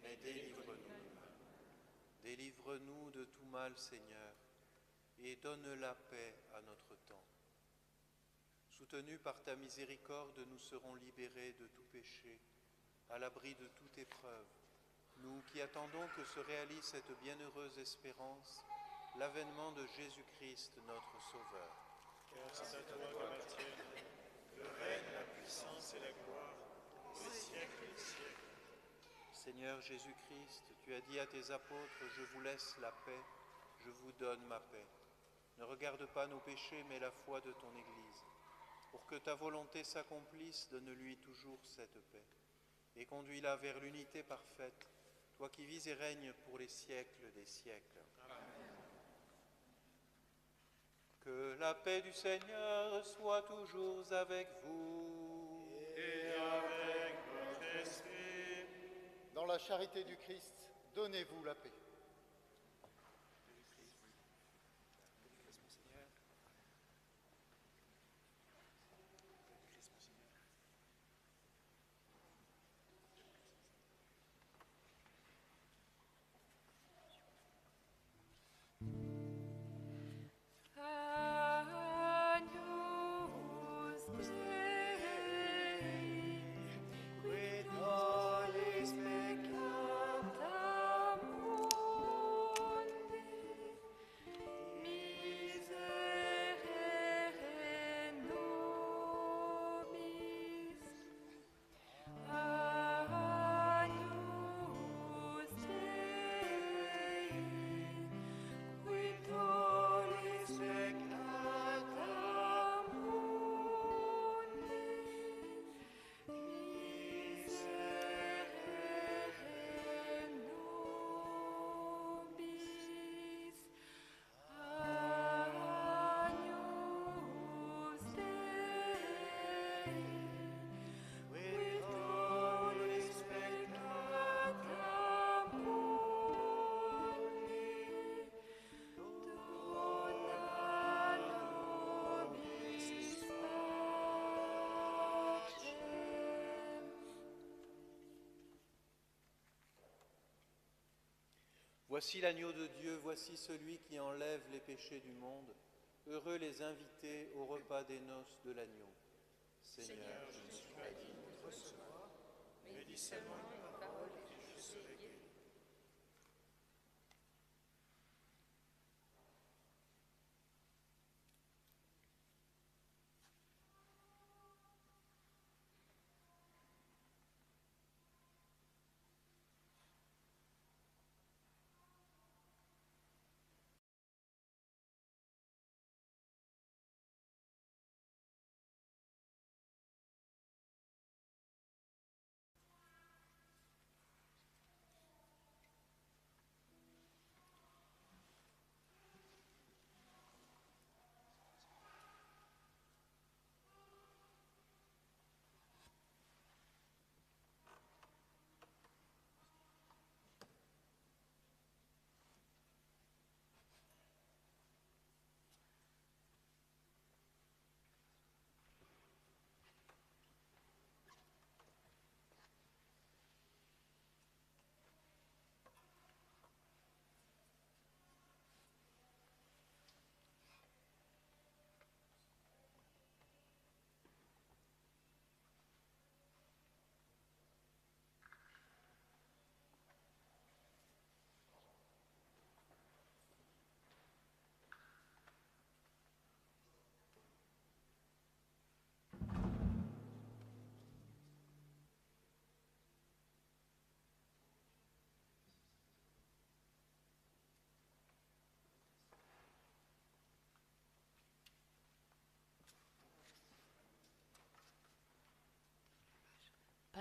mais délivre-nous du mal. Délivre-nous de tout mal, Seigneur, et donne la paix à notre temps. Soutenus par ta miséricorde, nous serons libérés de tout péché, à l'abri de toute épreuve. Nous qui attendons que se réalise cette bienheureuse espérance, l'avènement de Jésus-Christ, notre Sauveur. car c'est à toi qu'appartiennent le règne, la puissance et la gloire, pour les siècles des siècles. Seigneur Jésus-Christ, tu as dit à tes apôtres, je vous laisse la paix, je vous donne ma paix. Ne regarde pas nos péchés, mais la foi de ton Église. Pour que ta volonté s'accomplisse, donne-lui toujours cette paix. Et conduis-la vers l'unité parfaite, toi qui vis et règnes pour les siècles des siècles. Amen. Que la paix du Seigneur soit toujours avec vous. Et avec votre esprit, Dans la charité du Christ, donnez-vous la paix. Agnus Dei, qui tollis peccata mundi, miserere nobis. Agnus Dei, qui tollis peccata mundi, miserere nobis. Agnus Dei, qui tollis peccata mundi, dona nobis pacem. Voici l'agneau de Dieu, voici celui qui enlève les péchés du monde. Heureux les invités au repas des noces de l'agneau. Seigneur, je ne suis pas digne de te recevoir, mais dis seulement une parole et je serai guéri.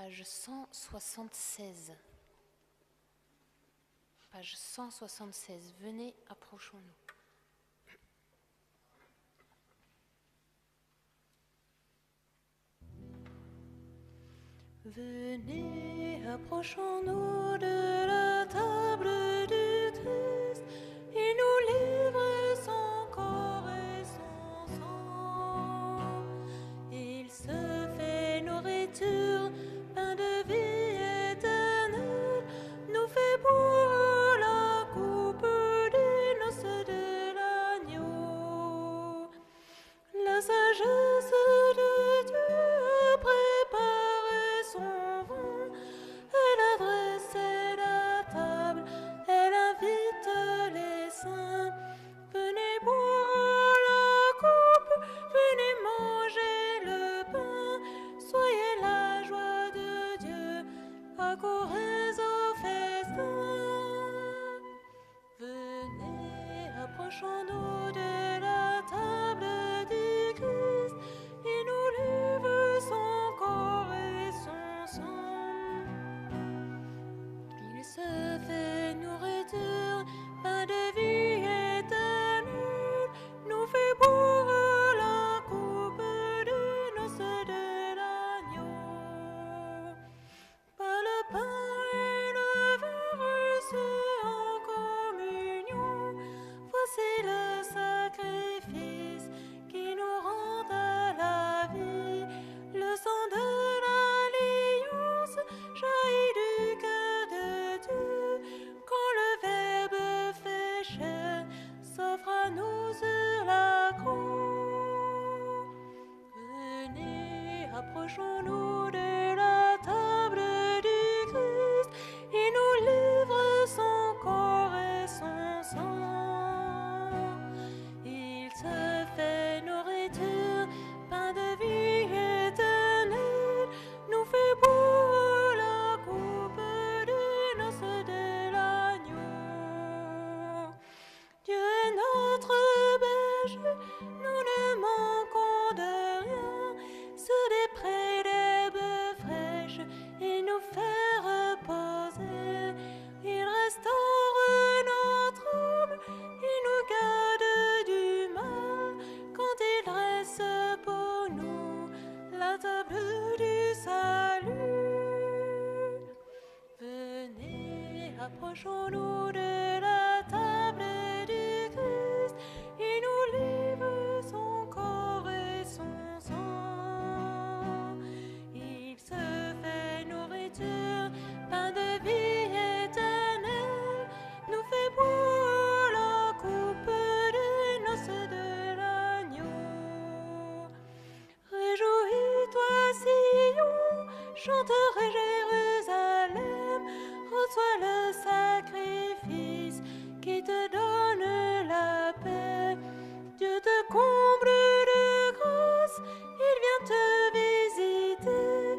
Page 176. Page 176. Venez, approchons-nous. Venez, approchons-nous de la table du Christ. Il nous livre son corps et son sang. Il se fait nourriture, pain de vie éternelle, nous fait boire la coupe des noces de l'agneau. La sagesse de Dieu a préparé son vin, elle a dressé la table, elle invite les saints. Venez boire la coupe, venez manger le pain, soyez la joie de Dieu, accourez au festin. Venez, approchons-nous de la table du Christ, il nous livre son corps et son sang. Il se fait nourriture, pain de vie éternelle, nous fait boire la coupe des noces de l'agneau. Par le pain et le vin reçus en communion, voici le sacrifice qui nous rend à la vie. Le sang de l'alliance jaillit du cœur de Dieu, quand le Verbe fait chair s'offre à nous sur la croix. Venez, approchons-nous de la table du Christ, il nous livre son corps et son sang. Il se fait nourriture, pain de vie éternelle, nous fait boire la coupe des noces de l'agneau. Dieu est notre berger, nous ne manquons de rien. Sur des prés d'herbes fraîches, il nous fait reposer. Il restaure notre âme, il nous garde du mal, quand il dresse pour nous la table du salut. Venez, approchons-nous de la table du Christ, il nous livre son corps et son sang. Il se fait nourriture, pain de vie éternelle, nous fait boire la coupe des noces de l'agneau. Réjouis-toi, Sion, chante Jérusalem, reçois le sacrifice qui te donne la paix. Dieu te comble de grâce, il vient te visiter,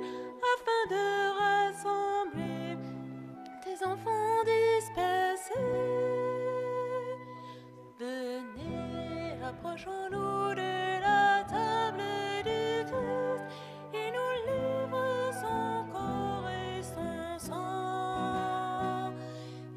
afin de rassembler tes enfants dispersés. Venez, approchons-nous de la table du Christ, il nous livre son corps et son sang.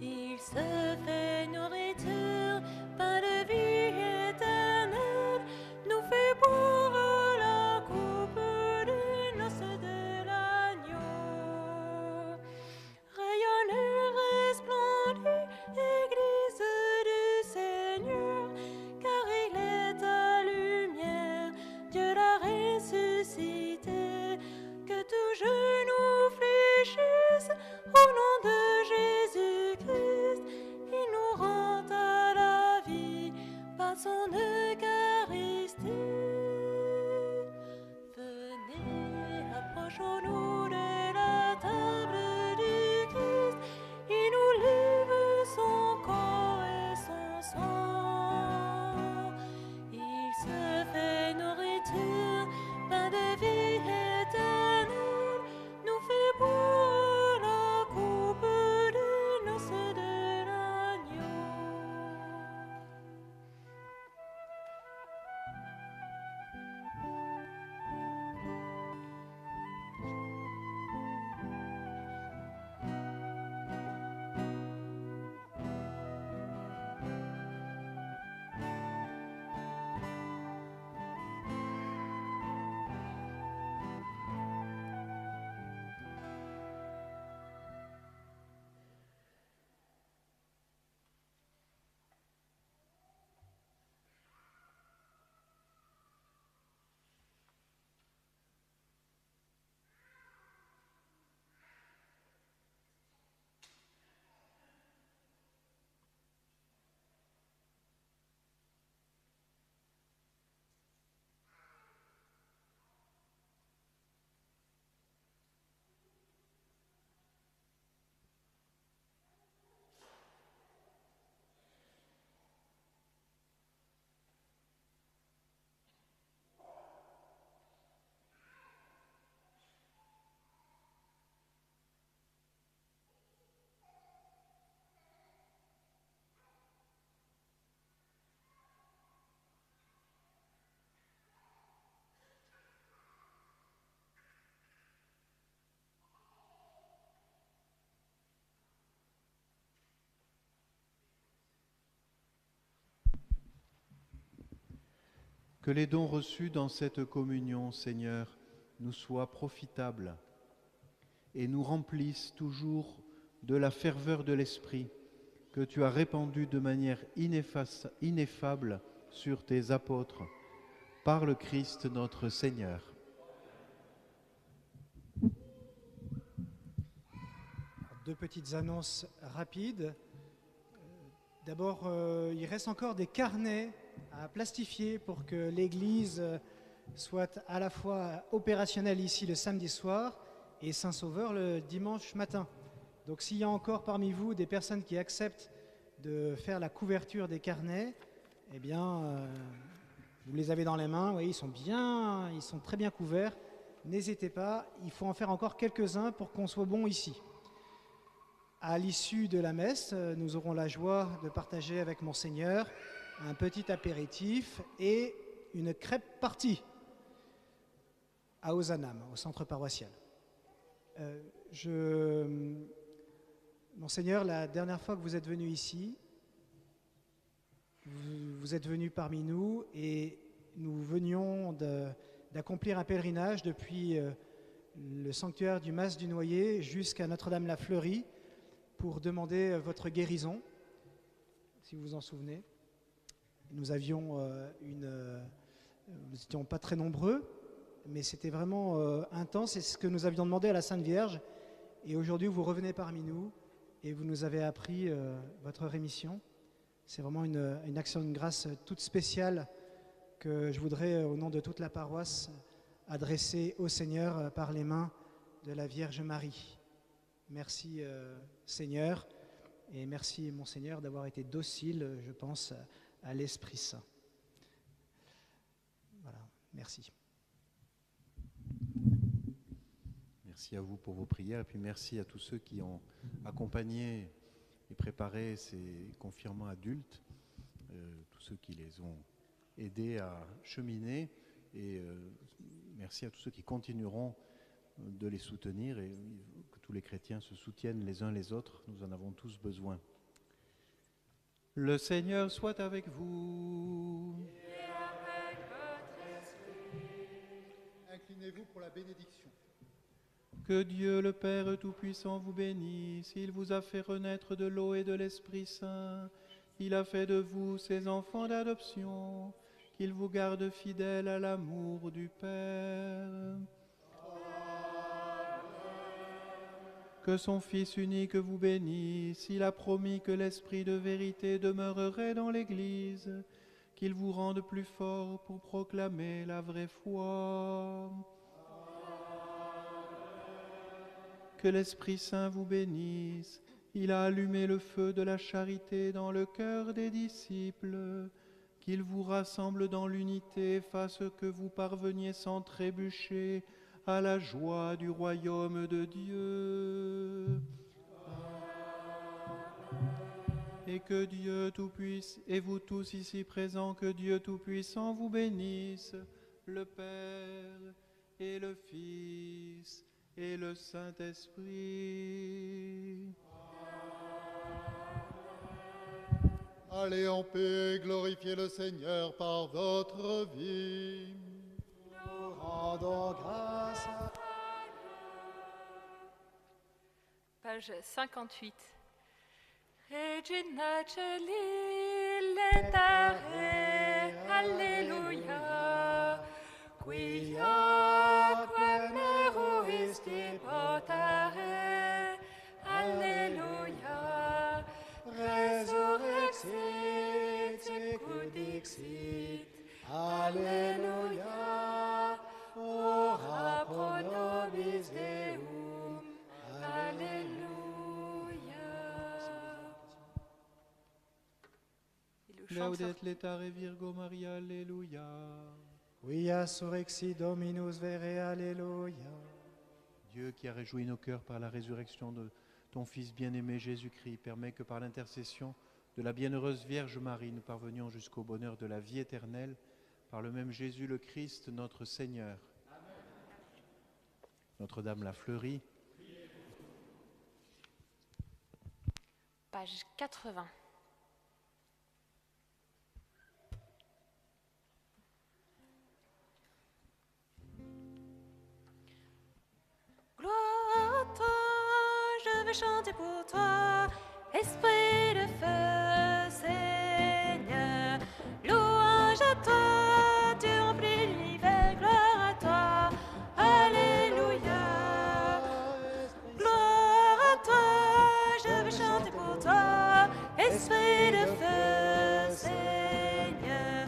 Il se fait nourriture, pain de vie éternelle, nous fait boire la coupe des noces de l'agneau. Rayonnez, resplendez, Église du Seigneur, car il est ta lumière, Dieu l'a ressuscité. Que tout genou fléchisse au nom de Jésus-Christ, il nous rend à la vie par son Eucharistie. Venez, approchons-nous de la table du Christ, il nous livre son corps et son sang. Il se fait nourriture, pain de vie éternelle, nous fait boire la coupe des noces de l'agneau. Que les dons reçus dans cette communion, Seigneur, nous soient profitables et nous remplissent toujours de la ferveur de l'Esprit que tu as répandue de manière ineffable sur tes apôtres, par le Christ notre Seigneur. Deux petites annonces rapides. D'abord, il reste encore des carnets à plastifier pour que l'Église soit à la fois opérationnelle ici le samedi soir et Saint-Sauveur le dimanche matin. Donc s'il y a encore parmi vous des personnes qui acceptent de faire la couverture des carnets, eh bien, vous les avez dans les mains, oui, ils sont très bien couverts. N'hésitez pas, il faut en faire encore quelques-uns pour qu'on soit bon ici. À l'issue de la messe, nous aurons la joie de partager avec Monseigneur un petit apéritif et une crêpe partie à Ozanam, au centre paroissial. Monseigneur, la dernière fois que vous êtes venu ici, vous êtes venu parmi nous et nous venions d'accomplir un pèlerinage depuis le sanctuaire du Mas du Noyer jusqu'à Notre-Dame-la-Fleurie pour demander votre guérison, si vous vous en souvenez. Nous n'étions pas très nombreux, mais c'était vraiment intense. C'est ce que nous avions demandé à la Sainte Vierge. Et aujourd'hui, vous revenez parmi nous et vous nous avez appris votre rémission. C'est vraiment une action de grâce toute spéciale que je voudrais, au nom de toute la paroisse, adresser au Seigneur par les mains de la Vierge Marie. Merci Seigneur, et merci Monseigneur d'avoir été docile, je pense, à l'Esprit Saint. Voilà, merci. Merci à vous pour vos prières et puis merci à tous ceux qui ont accompagné et préparé ces confirmants adultes, tous ceux qui les ont aidés à cheminer et merci à tous ceux qui continueront de les soutenir et que tous les chrétiens se soutiennent les uns les autres, nous en avons tous besoin. Le Seigneur soit avec vous. Et avec votre esprit. Inclinez-vous pour la bénédiction. Que Dieu le Père Tout-Puissant vous bénisse. Il vous a fait renaître de l'eau et de l'Esprit Saint. Il a fait de vous ses enfants d'adoption. Qu'il vous garde fidèles à l'amour du Père. Que son Fils unique vous bénisse. Il a promis que l'Esprit de vérité demeurerait dans l'Église. Qu'il vous rende plus fort pour proclamer la vraie foi. Que l'Esprit Saint vous bénisse. Il a allumé le feu de la charité dans le cœur des disciples. Qu'il vous rassemble dans l'unité, fasse que vous parveniez sans trébucher à la joie du royaume de Dieu. Et que Dieu Tout-Puissant, et vous tous ici présents, que Dieu Tout-Puissant vous bénisse, le Père et le Fils et le Saint-Esprit. Allez en paix, glorifiez le Seigneur par votre vie. Nous rendons grâce à Page 58. Regina Celi letare, Alleluia, quia meruisti potare, Alleluia, resurrexit secudixit, Alleluia, ora pro nobis Deum, Alleluia. Laudet letare Virgo Maria, Alléluia. Quia surrexit Dominus vere, Alleluia. Dieu qui a réjoui nos cœurs par la résurrection de ton Fils bien-aimé Jésus-Christ, permet que par l'intercession de la bienheureuse Vierge Marie, nous parvenions jusqu'au bonheur de la vie éternelle, par le même Jésus le Christ, notre Seigneur. Amen. Notre-Dame la fleurie. Page 80. veux chanter pour toi. Esprit de feu, Seigneur, louange à toi, tu remplis l'univers, gloire à toi, alléluia. Gloire à toi, je veux chanter pour toi, esprit de feu, Seigneur,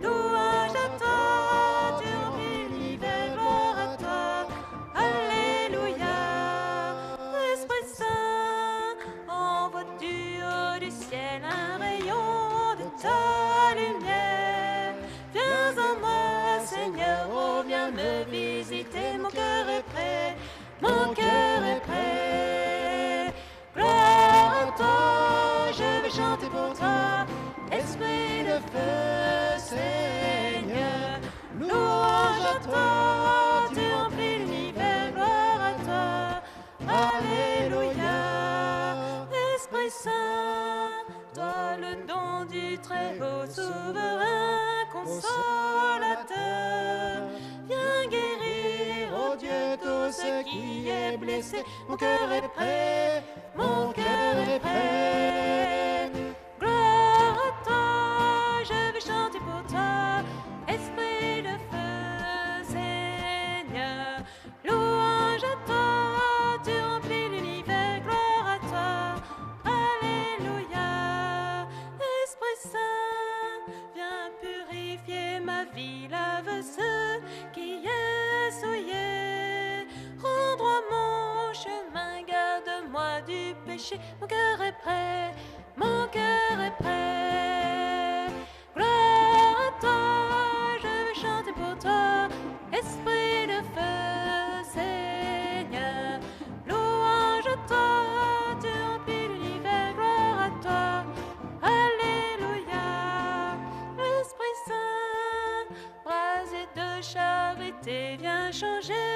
louange à toi, tu remplis l'univers, gloire à toi, alléluia. Esprit Saint, envoie du haut du ciel un rayon de ta lumière. Viens en moi, Seigneur, oh viens me visiter, mon cœur est prêt, mon cœur est prêt. Gloire à toi, je vais chanter pour toi, esprit de feu, Seigneur. Louange à toi, tu remplis l'univers, gloire à toi, alléluia. Esprit Saint, toi le don du Très-Haut, souverain consolateur, viens guérir, oh Dieu, tout ce qui est blessé. Mon cœur est prêt, mon cœur est prêt. Gloire à toi, je vais chanter pour toi, esprit de feu, Seigneur. Louange à toi, tu remplis l'univers, gloire à toi, alléluia. Esprit Saint, viens purifier ma vie, lave ce qui est souillé. Rends droit mon chemin, garde-moi du péché. Mon cœur est prêt, mon cœur est prêt. Gloire à toi, je vais chanter pour toi, esprit de feu, Seigneur. Louange à toi, tu remplis l'univers, gloire à toi, alléluia. Esprit Saint, brasé de charité, viens changer